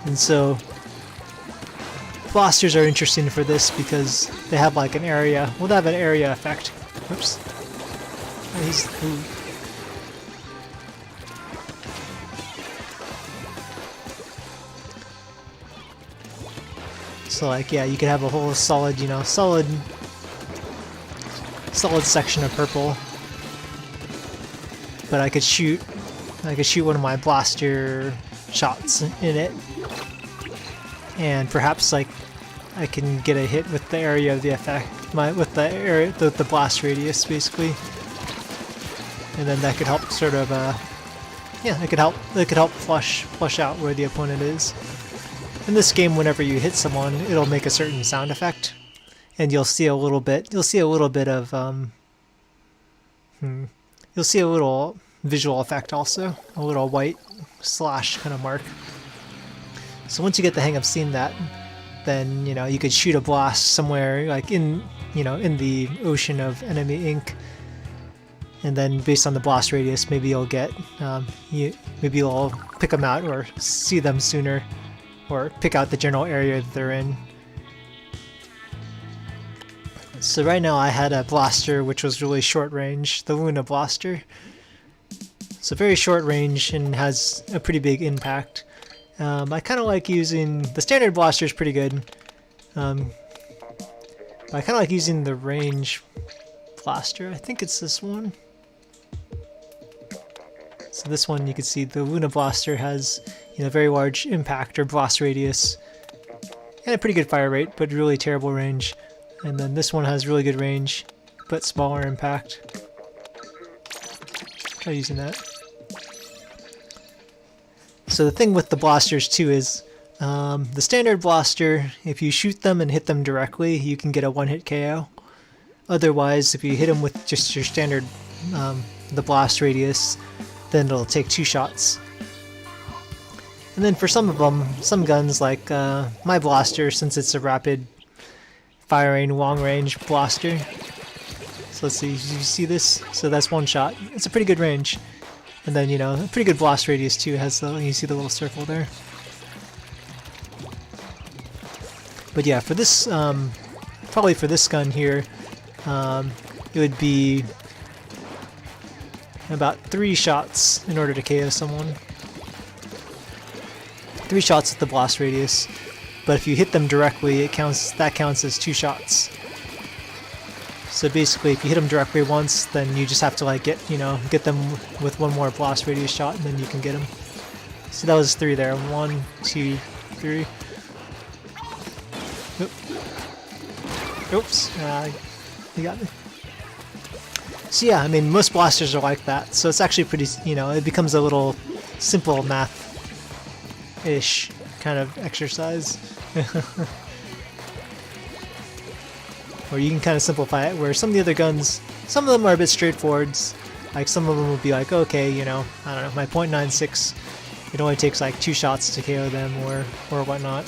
S1: And so blasters are interesting for this because they have like an area. Well, they have an area effect. Oops. Ooh. So like, yeah, you could have a whole solid, solid section of purple. But I could shoot one of my blaster shots in it, and perhaps like I can get a hit with the area of the effect, with the area, the blast radius basically, and then that could help sort of, yeah, it could help flush out where the opponent is. In this game, whenever you hit someone, it'll make a certain sound effect, and you'll see a little bit of, you'll see a little visual effect also, a little white slash kind of mark. So once you get the hang of seeing that, then, you know, you could shoot a blast somewhere like in, you know, in the ocean of enemy ink. And then based on the blast radius, maybe you'll get, maybe you'll pick them out or see them sooner, or pick out the general area that they're in. So right now I had a blaster which was really short range, the Luna blaster. So very short range and has a pretty big impact. I kind of like using, the standard blaster is pretty good. But I kind of like using the range blaster. I think it's this one. So this one, you can see the Luna blaster has, you know, very large impact or blast radius and a pretty good fire rate, but really terrible range. And then this one has really good range, but smaller impact. Try using that. So the thing with the blasters too is, the standard blaster, if you shoot them and hit them directly, you can get a one-hit KO. Otherwise, if you hit them with just your standard, the blast radius, then it'll take 2 shots. And then for some of them, some guns like my blaster, since it's a rapid firing long-range blaster. So let's see, you see this? So that's 1 shot. It's a pretty good range. And then, you know, a pretty good blast radius too. Has the, you see the little circle there. But yeah, for this, probably for this gun here, it would be about 3 shots in order to KO someone. 3 shots with the blast radius, but if you hit them directly, it counts. That counts as 2 shots. So basically, if you hit them directly once, then you just have to like get them with 1 more blast radius shot, and then you can get them. So that was 3 there. 1, 2, 3. Oops, you got me. So yeah, I mean, most blasters are like that, so it's actually pretty, you know, it becomes a little simple math-ish kind of exercise. Or you can kind of simplify it, where some of the other guns, some of them are a bit straightforward. Like some of them will be like, okay, you know, I don't know, my .96, it only takes like 2 shots to KO them or whatnot.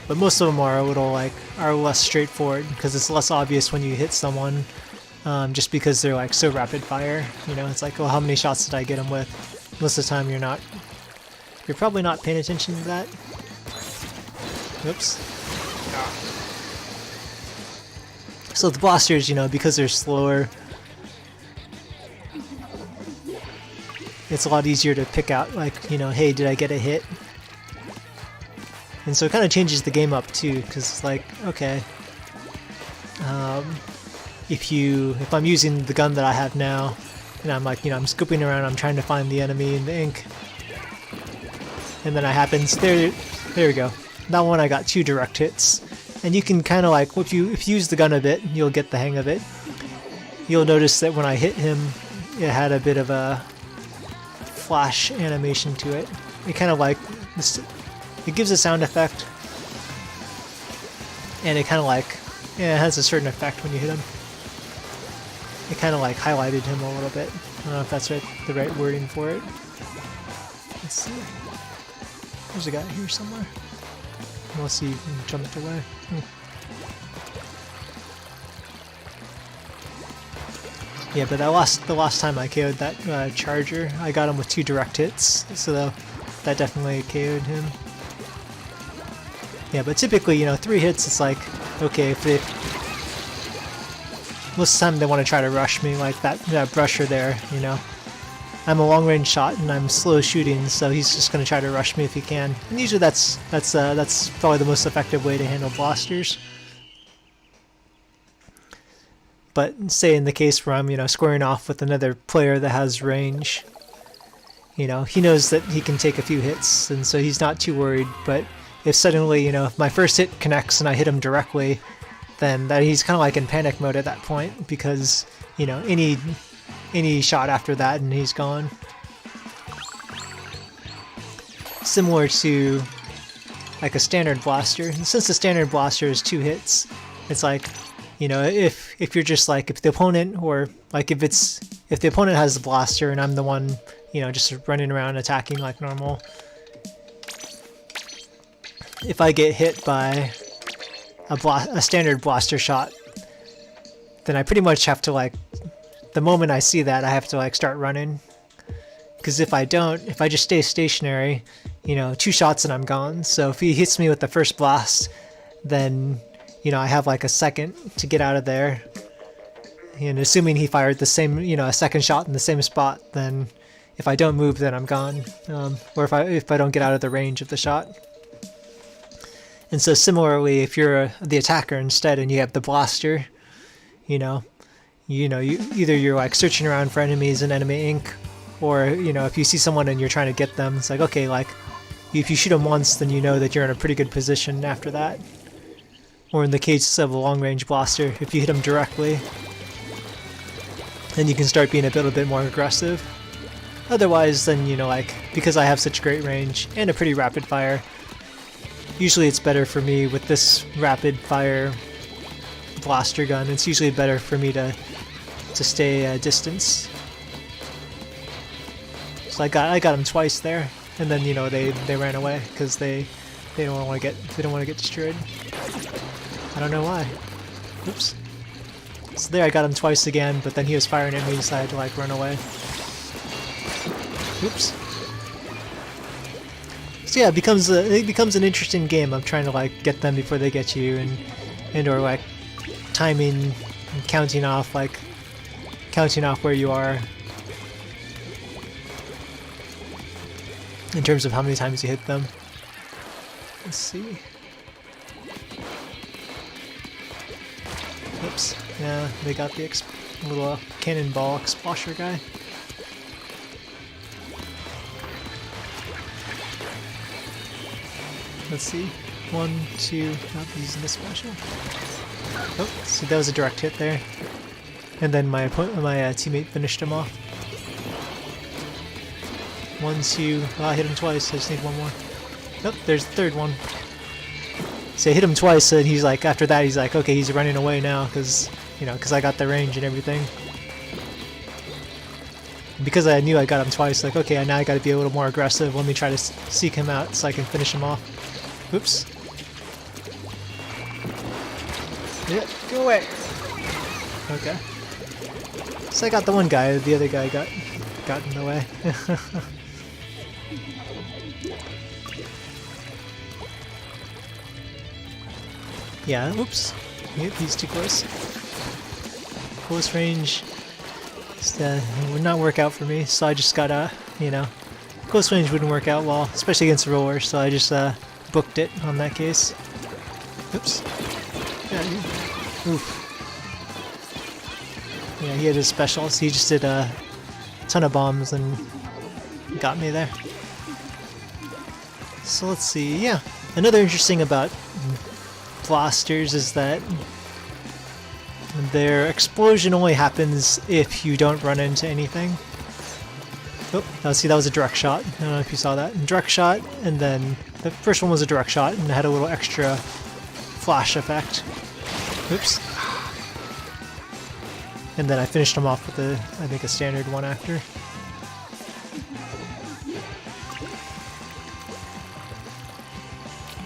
S1: But most of them are a little are less straightforward, because it's less obvious when you hit someone, just because they're like so rapid fire. You know, it's like, well, how many shots did I get them with? Most of the time you're probably not paying attention to that. Oops. So the blasters, you know, because they're slower, it's a lot easier to pick out, like, you know, hey, did I get a hit? And so it kind of changes the game up too, because it's like, okay, if I'm using the gun that I have now, and I'm like, you know, I'm scoping around, I'm trying to find the enemy in the ink, and then it happens, there we go. That one I got 2 direct hits, and you can kind of like, if you use the gun a bit, you'll get the hang of it. You'll notice that when I hit him, it had a bit of a flash animation to it. It kind of like, it gives a sound effect, and it kind of like, yeah, it has a certain effect when you hit him. It kind of like highlighted him a little bit. I don't know if that's the right wording for it. Let's see. There's a guy here somewhere. Let's see, you can jump away. Yeah, but the last time I KO'd that charger, I got him with 2 direct hits, so that definitely KO'd him. Yeah, but typically, you know, 3 hits, it's like, okay, most of the time they want to try to rush me, like that brusher there, you know. I'm a long-range shot and I'm slow shooting, so he's just going to try to rush me if he can. And usually that's probably the most effective way to handle blasters. But say in the case where I'm, you know, squaring off with another player that has range, you know, he knows that he can take a few hits, and so he's not too worried. But if suddenly, you know, if my first hit connects and I hit him directly, then he's kind of like in panic mode at that point, because, you know, any shot after that and he's gone. Similar to like a standard blaster. And since the standard blaster is 2 hits, it's like, you know, if you're just like, if the opponent, or like if the opponent has the blaster and I'm the one, you know, just running around attacking like normal, if I get hit by a standard blaster shot, then I pretty much have to, like, the moment I see that, I have to, like, start running. Because if I don't, if I just stay stationary, you know, 2 shots and I'm gone. So if he hits me with the first blast, then, you know, I have like a second to get out of there. And assuming he fired the same, you know, a second shot in the same spot, then if I don't move, then I'm gone. Or if I don't get out of the range of the shot. And so similarly, if you're the attacker instead and you have the blaster, you either you're like searching around for enemies in enemy ink, or, you know, if you see someone and you're trying to get them, it's like, okay, like, if you shoot them once, then you know that you're in a pretty good position after that. Or in the case of a long-range blaster, if you hit them directly, then you can start being a little bit more aggressive. Otherwise, then, you know, like, because I have such great range and a pretty rapid fire, usually it's better for me with this rapid fire blaster gun. It's usually better for me to stay distance. So I got him twice there, and then, you know, they ran away because they don't want to get destroyed. I don't know why. Oops. So there I got him twice again, but then he was firing at me, so I had to like run away. Oops. So yeah, it becomes an interesting game. I'm trying to like get them before they get you, and or like timing and counting off where you are in terms of how many times you hit them. Let's see. Oops. Yeah, they got the little cannonball explosher guy. Let's see. 1, 2, not using the special. Oh, see, that was a direct hit there. And then my teammate finished him off. 1, 2, I hit him twice, I just need one more. Nope, there's the third one. So I hit him twice, and he's like, after that, he's like, okay, he's running away now, because I got the range and everything. And because I knew I got him twice, like, okay, now I gotta be a little more aggressive, let me try to seek him out so I can finish him off. Oops. Yeah, go away! Okay. So I got the one guy, the other guy got in the way. Yeah, oops. Yep, he's too close. Close range would not work out for me, so I just got close range wouldn't work out well, especially against a roller, so I just booked it on that case. Oops. Yeah, oof. Yeah, he had his special, so he just did a ton of bombs and got me there. So let's see, yeah. Another interesting about blasters is that their explosion only happens if you don't run into anything. Oh, see, that was a direct shot. I don't know if you saw that. Direct shot, and then the first one was a direct shot and it had a little extra flash effect. Oops. And then I finished him off with I think a standard one after.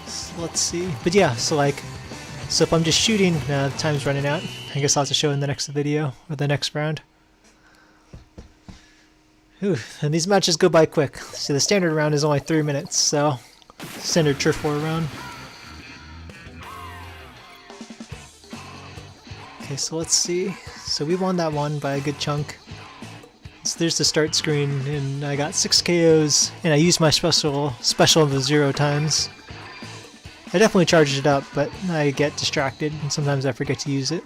S1: So let's see. But yeah, so if I'm just shooting, time's running out. I guess I'll have to show in the next video, or the next round. Ooh, and these matches go by quick. See, the standard round is only 3 minutes, so standard turf war round. Okay, so let's see. So we won that one by a good chunk. So there's the start screen, and I got 6 KOs, and I used my special of the 0 times. I definitely charged it up, but I get distracted, and sometimes I forget to use it.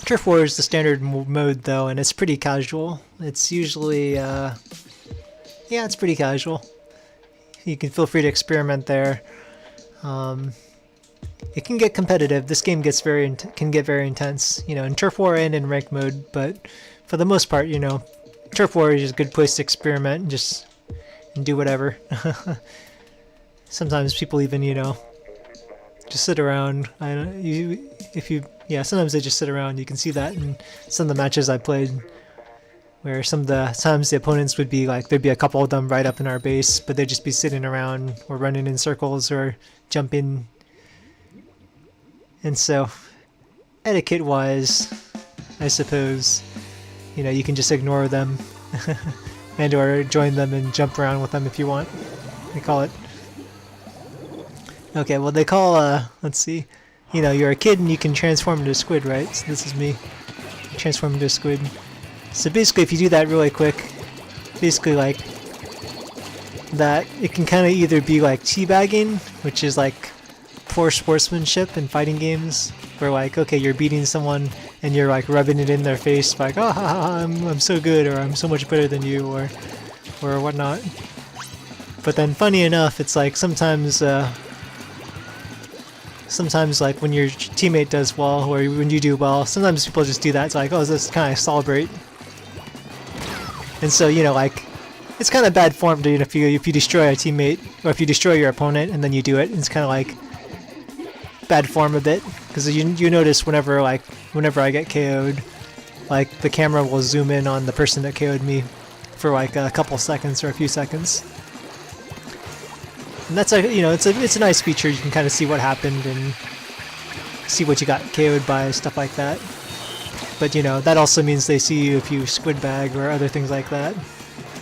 S1: Turf War is the standard mode, though, and it's pretty casual. It's usually, yeah, it's pretty casual. You can feel free to experiment there. It can get competitive. This game can get very intense, in Turf War and in ranked mode. But for the most part, Turf War is just a good place to experiment and do whatever. Sometimes people even, just sit around. Sometimes they just sit around. You can see that in some of the matches I played. where sometimes the opponents would be like, there'd be a couple of them right up in our base, but they'd just be sitting around or running in circles or jumping. And so, etiquette-wise, I suppose, you know, you can just ignore them and or join them and jump around with them if you want. They call it. Okay, well they call, let's see, you know, you're a kid and you can transform into a squid, right? So this is me. Transform into a squid. So basically if you do that really quick, basically like that, it can kind of either be like teabagging, which is like poor sportsmanship in fighting games, where like, okay, you're beating someone and you're like rubbing it in their face, like, oh, ha, ha, I'm so good, or I'm so much better than you, or whatnot. But then funny enough, it's like sometimes like when your teammate does well, or when you do well, sometimes people just do that. It's like, oh, let's kind of celebrate. And so, you know, like, it's kind of bad form to, you know, if you destroy a teammate, or if you destroy your opponent and then you do it, it's kind of like bad form a bit, because you notice whenever I get KO'd, like the camera will zoom in on the person that KO'd me for like a couple seconds or a few seconds. And that's a, you know, it's a nice feature. You can kind of see what happened and see what you got KO'd by, stuff like that. But you know, that also means they see you if you squid bag or other things like that.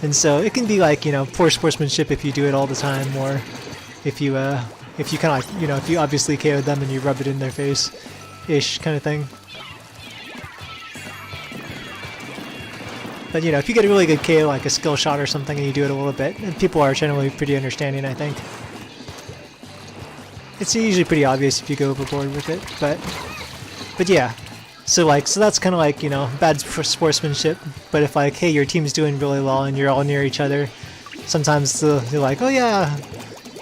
S1: And so it can be like, you know, poor sportsmanship if you do it all the time, or if you kind of like, you know, if you obviously KO'd them and you rub it in their face, ish kind of thing. But you know, if you get a really good KO, like a skill shot or something, and you do it a little bit, and people are generally pretty understanding, I think. It's usually pretty obvious if you go overboard with it, but yeah. So that's kind of like, you know, bad sportsmanship. But if like, hey, your team's doing really well and you're all near each other, sometimes they're like, oh yeah,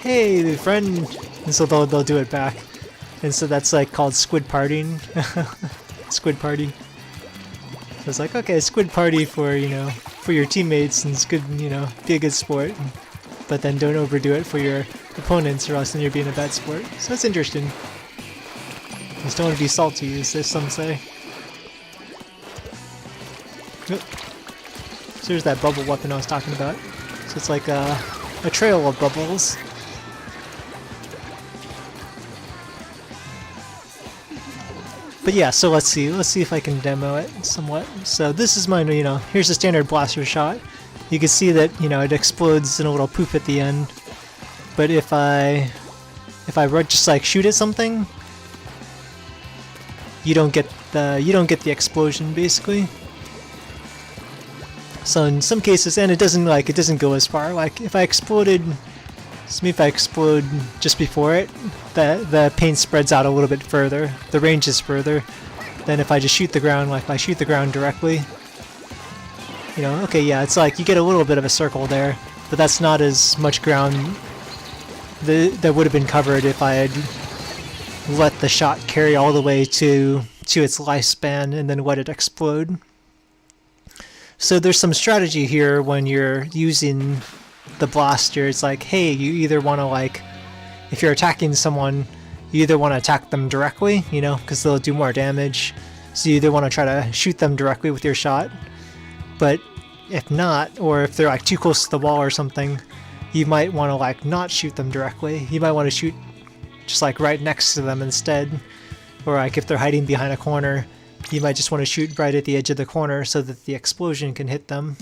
S1: hey friend, and so they'll do it back. And so that's like called squid partying. Squid party. So it's like, okay, squid party for, you know, for your teammates, and it's good, you know, be a good sport, but then don't overdo it for your opponents, or else then you're being a bad sport. So that's interesting. Just don't want to be salty, as some say. Oop. So there's that bubble weapon I was talking about. So it's like a trail of bubbles. But yeah, so let's see if I can demo it somewhat. So this is mine, you know, here's a standard blaster shot. You can see that, you know, it explodes in a little poof at the end. But if I just like shoot at something, you don't get the explosion basically. So in some cases, and it doesn't go as far. Like if I explode just before it, the paint spreads out a little bit further. The range is further than if I just shoot the ground. Like if I shoot the ground directly, you know, okay, yeah, it's like you get a little bit of a circle there, but that's not as much ground that would have been covered if I had let the shot carry all the way to its lifespan and then let it explode. So there's some strategy here when you're using the blaster. It's like, hey, you either want to, like, if you're attacking someone, you either want to attack them directly, you know, because they'll do more damage. So you either want to try to shoot them directly with your shot, but if not, or if they're like too close to the wall or something, you might want to like not shoot them directly. You might want to shoot just like right next to them instead, or like if they're hiding behind a corner, you might just want to shoot right at the edge of the corner so that the explosion can hit them.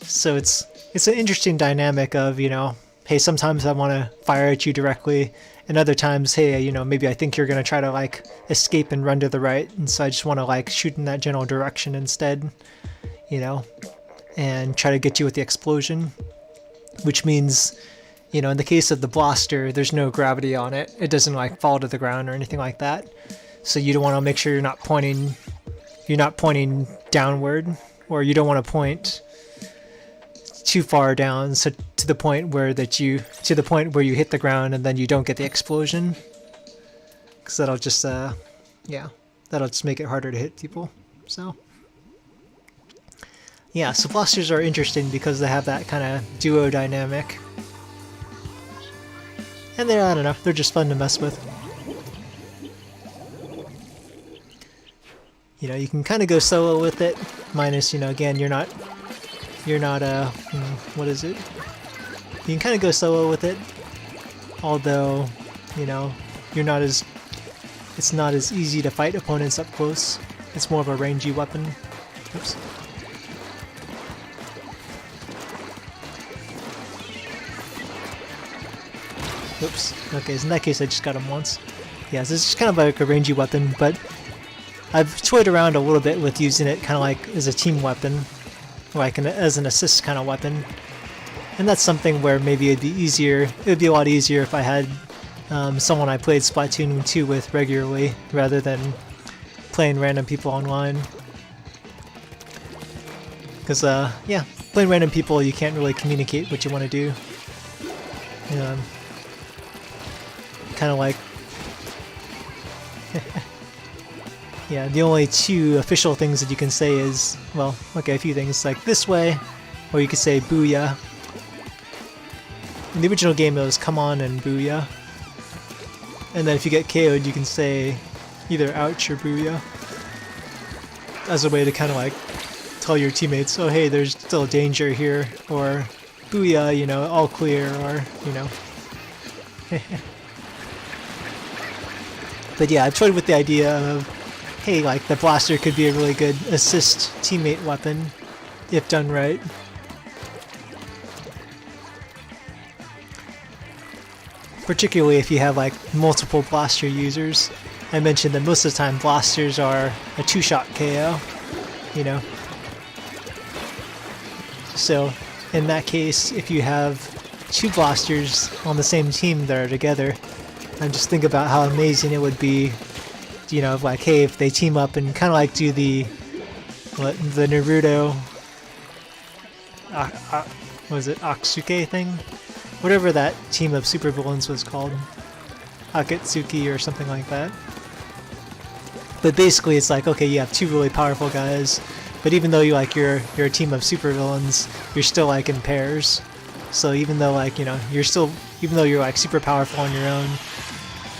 S1: So it's an interesting dynamic of, you know, hey, sometimes I want to fire at you directly, and other times, hey, you know, maybe I think you're going to try to like escape and run to the right, and so I just want to like shoot in that general direction instead, you know, and try to get you with the explosion. Which means, you know, in the case of the blaster, there's no gravity on it. It doesn't like fall to the ground or anything like that. So you don't want to make sure you're not pointing downward, or you don't want to point too far down, so to the point where you hit the ground and then you don't get the explosion, because that'll just that'll just make it harder to hit people. So yeah, so blasters are interesting because they have that kind of duo dynamic, and they're, I don't know, they're just fun to mess with. you know, you can kind of go solo with it, minus, you know, again, you're not, what is it? You can kind of go solo with it, although, you know, it's not as easy to fight opponents up close. It's more of a rangy weapon. Oops. Oops. Okay, so in that case I just got him once. Yeah, so it's just kind of like a rangy weapon, but I've toyed around a little bit with using it kind of like as a team weapon, like as an assist kind of weapon. And that's something where maybe it'd be a lot easier if I had someone I played Splatoon 2 with regularly, rather than playing random people online. Because, yeah, playing random people, you can't really communicate what you want to do. Kind of like... yeah, the only two official things that you can say is, well, okay, a few things, like this way, or you could say booyah. In the original game it was come on and booyah. And then if you get KO'd you can say either ouch or booyah. As a way to kind of like tell your teammates, oh hey, there's still danger here, or booyah, you know, all clear, or, you know. But yeah, I've toyed with the idea of, hey, like the blaster could be a really good assist teammate weapon, if done right. Particularly if you have like multiple blaster users. I mentioned that most of the time blasters are a two-shot KO, you know. So in that case, if you have two blasters on the same team that are together, I just think about how amazing it would be, you know, like, hey, if they team up and kind of like do the Naruto, what was it, Akatsuki thing? Whatever that team of supervillains was called. Akatsuki or something like that. But basically it's like, okay, you have two really powerful guys, but even though you're a team of supervillains, you're still like in pairs. So even though like, you know, even though you're like super powerful on your own,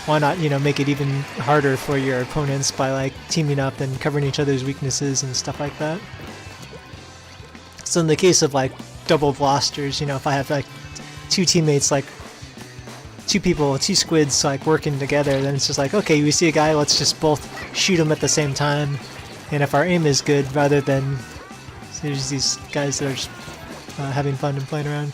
S1: why not, you know, make it even harder for your opponents by like teaming up and covering each other's weaknesses and stuff like that. So in the case of like double blasters, you know, if I have like two teammates, like two squids like working together, then it's just like, okay, we see a guy, let's just both shoot him at the same time. And if our aim is good, rather than there's these guys that are just having fun and playing around.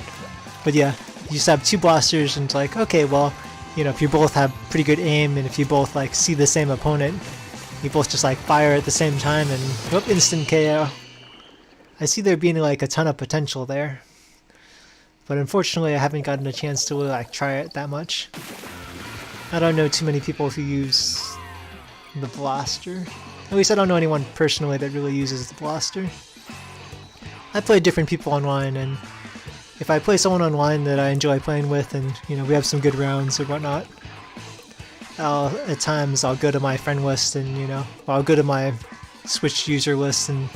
S1: But yeah, you just have two blasters and it's like, okay, well, you know, if you both have pretty good aim and if you both like see the same opponent, you both just like fire at the same time and whoop, instant KO. I see there being like a ton of potential there. But unfortunately I haven't gotten a chance to really like try it that much. I don't know too many people who use the blaster. At least I don't know anyone personally that really uses the blaster. I play different people online, and if I play someone online that I enjoy playing with and, you know, we have some good rounds or whatnot, at times I'll go to my friend list and, you know, I'll go to my Switch user list and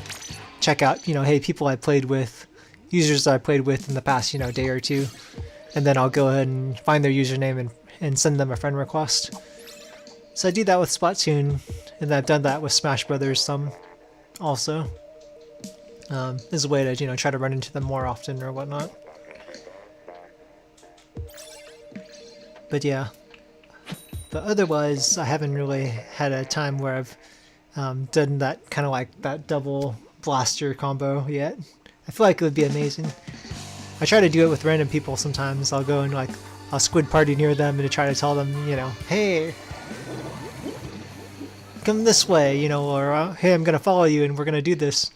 S1: check out, you know, hey, people I played with, users that I played with in the past, you know, day or two, and then I'll go ahead and find their username and send them a friend request. So I do that with Splatoon, and I've done that with Smash Brothers some also. As a way to, you know, try to run into them more often or whatnot. But yeah. But otherwise, I haven't really had a time where I've done that kind of like that double blaster combo yet. I feel like it would be amazing. I try to do it with random people sometimes. I'll go and like, I'll squid party near them and try to tell them, you know, hey, come this way, you know, or hey, I'm gonna follow you and we're gonna do this.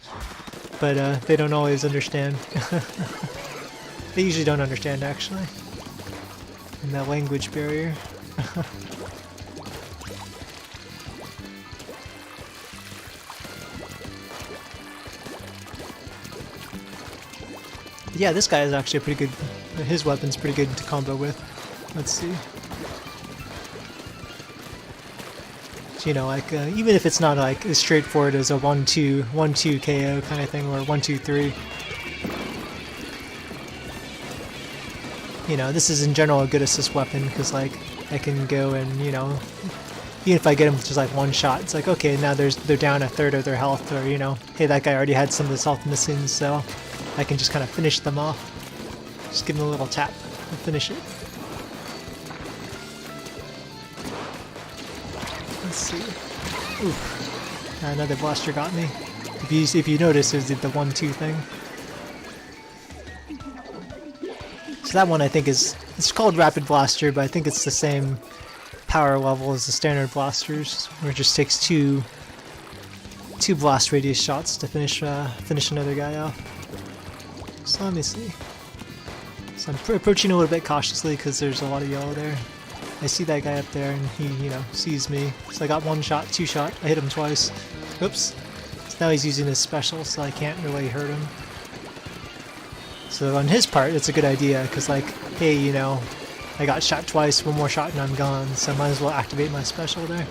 S1: But they don't always understand. They usually don't understand, actually. And that language barrier. Yeah, this guy is actually pretty good. His weapon's pretty good to combo with. Let's see. So, you know, like even if it's not like as straightforward as a 1-2 KO kind of thing, or 1-2-3. You know, this is in general a good assist weapon because like I can go and, you know, even if I get them with just like one shot, it's like, okay, now they're down a third of their health, or you know, hey, that guy already had some of his health missing, so I can just kind of finish them off. Just give them a little tap and finish it. Let's see. Oof. Another blaster got me. If you notice, it was the 1-2 thing. So that one I think it's called Rapid Blaster, but I think it's the same power level as the standard blasters, where it just takes two blast radius shots to finish another guy off. So let me see. So I'm approaching a little bit cautiously because there's a lot of yellow there. I see that guy up there and he, you know, sees me. So I got 1 shot, 2 shot. I hit him twice. Oops. So now he's using his special, so I can't really hurt him. So on his part, it's a good idea because, like, hey, you know, I got shot twice, 1 more shot and I'm gone, so I might as well activate my special there.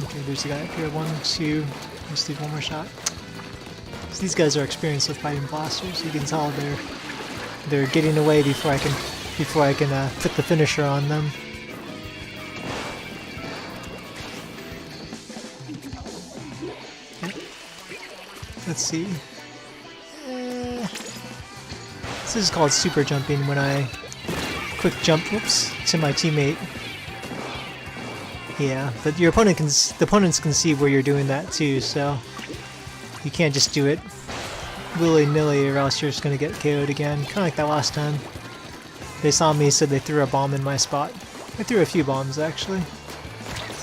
S1: Okay, there's a guy up here. 1, 2. Just leave 1 more shot. So these guys are experienced with fighting blasters. You can tell they're getting away before I can put the finisher on them. Okay. Let's see. This is called super jumping, when I quick jump, whoops, to my teammate. Yeah, but the opponents can see where you're doing that too, so you can't just do it willy-nilly or else you're just gonna get KO'd again. Kinda like that last time. They saw me, so they threw a bomb in my spot. I threw a few bombs actually.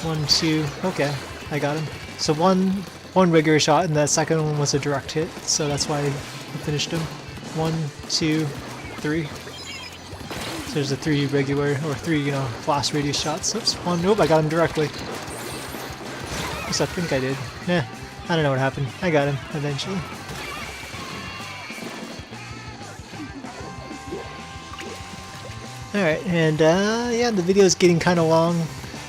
S1: 1, 2, okay, I got him. So one regular shot and that second one was a direct hit, so that's why I finished him. 1, 2, 3. So there's a 3 regular, or 3, you know, blast radius shots. Oops, 1, nope, I got him directly. Yes, I think I did. Yeah, I don't know what happened. I got him, eventually. Alright, and yeah, the video is getting kind of long,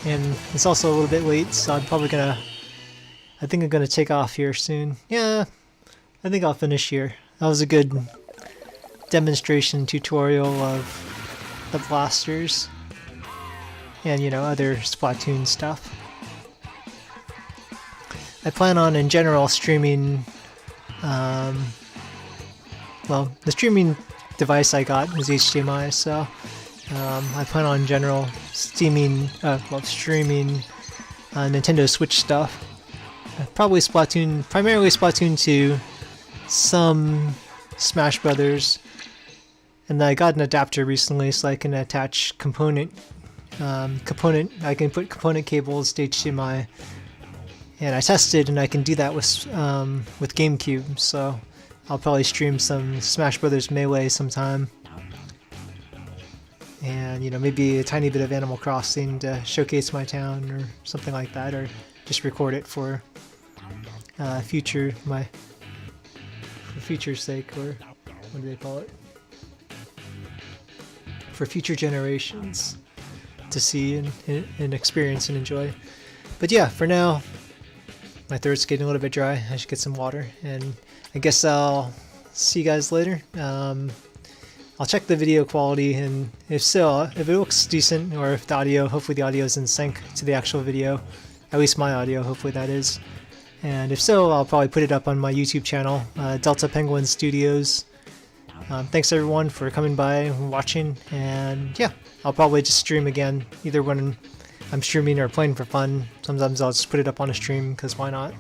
S1: and it's also a little bit late, so I think I'm gonna take off here soon. Yeah, I think I'll finish here. That was a good demonstration tutorial of the blasters and, you know, other Splatoon stuff. I plan on, in general, streaming, well, the streaming device I got was HDMI, so I plan on, in general, streaming Nintendo Switch stuff. Probably primarily Splatoon 2, some Smash Brothers, and I got an adapter recently so I can attach I can put component cables to HDMI, and I tested and I can do that with GameCube, so I'll probably stream some Smash Brothers Melee sometime. And, you know, maybe a tiny bit of Animal Crossing to showcase my town or something like that, or just record it for future's sake, or what do they call it? For future generations to see and experience and enjoy. But yeah, for now, my throat's getting a little bit dry. I should get some water, and I guess I'll see you guys later. I'll check the video quality, and if it looks decent, or if the audio, hopefully the audio is in sync to the actual video, at least my audio, hopefully that is. And if so, I'll probably put it up on my YouTube channel, Delta Penguin Studios. Thanks everyone for coming by and watching, and yeah, I'll probably just stream again, either when I'm streaming or playing for fun. Sometimes I'll just put it up on a stream, because why not?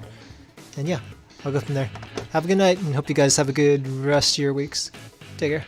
S1: And yeah, I'll go from there. Have a good night, and hope you guys have a good rest of your weeks. Take care.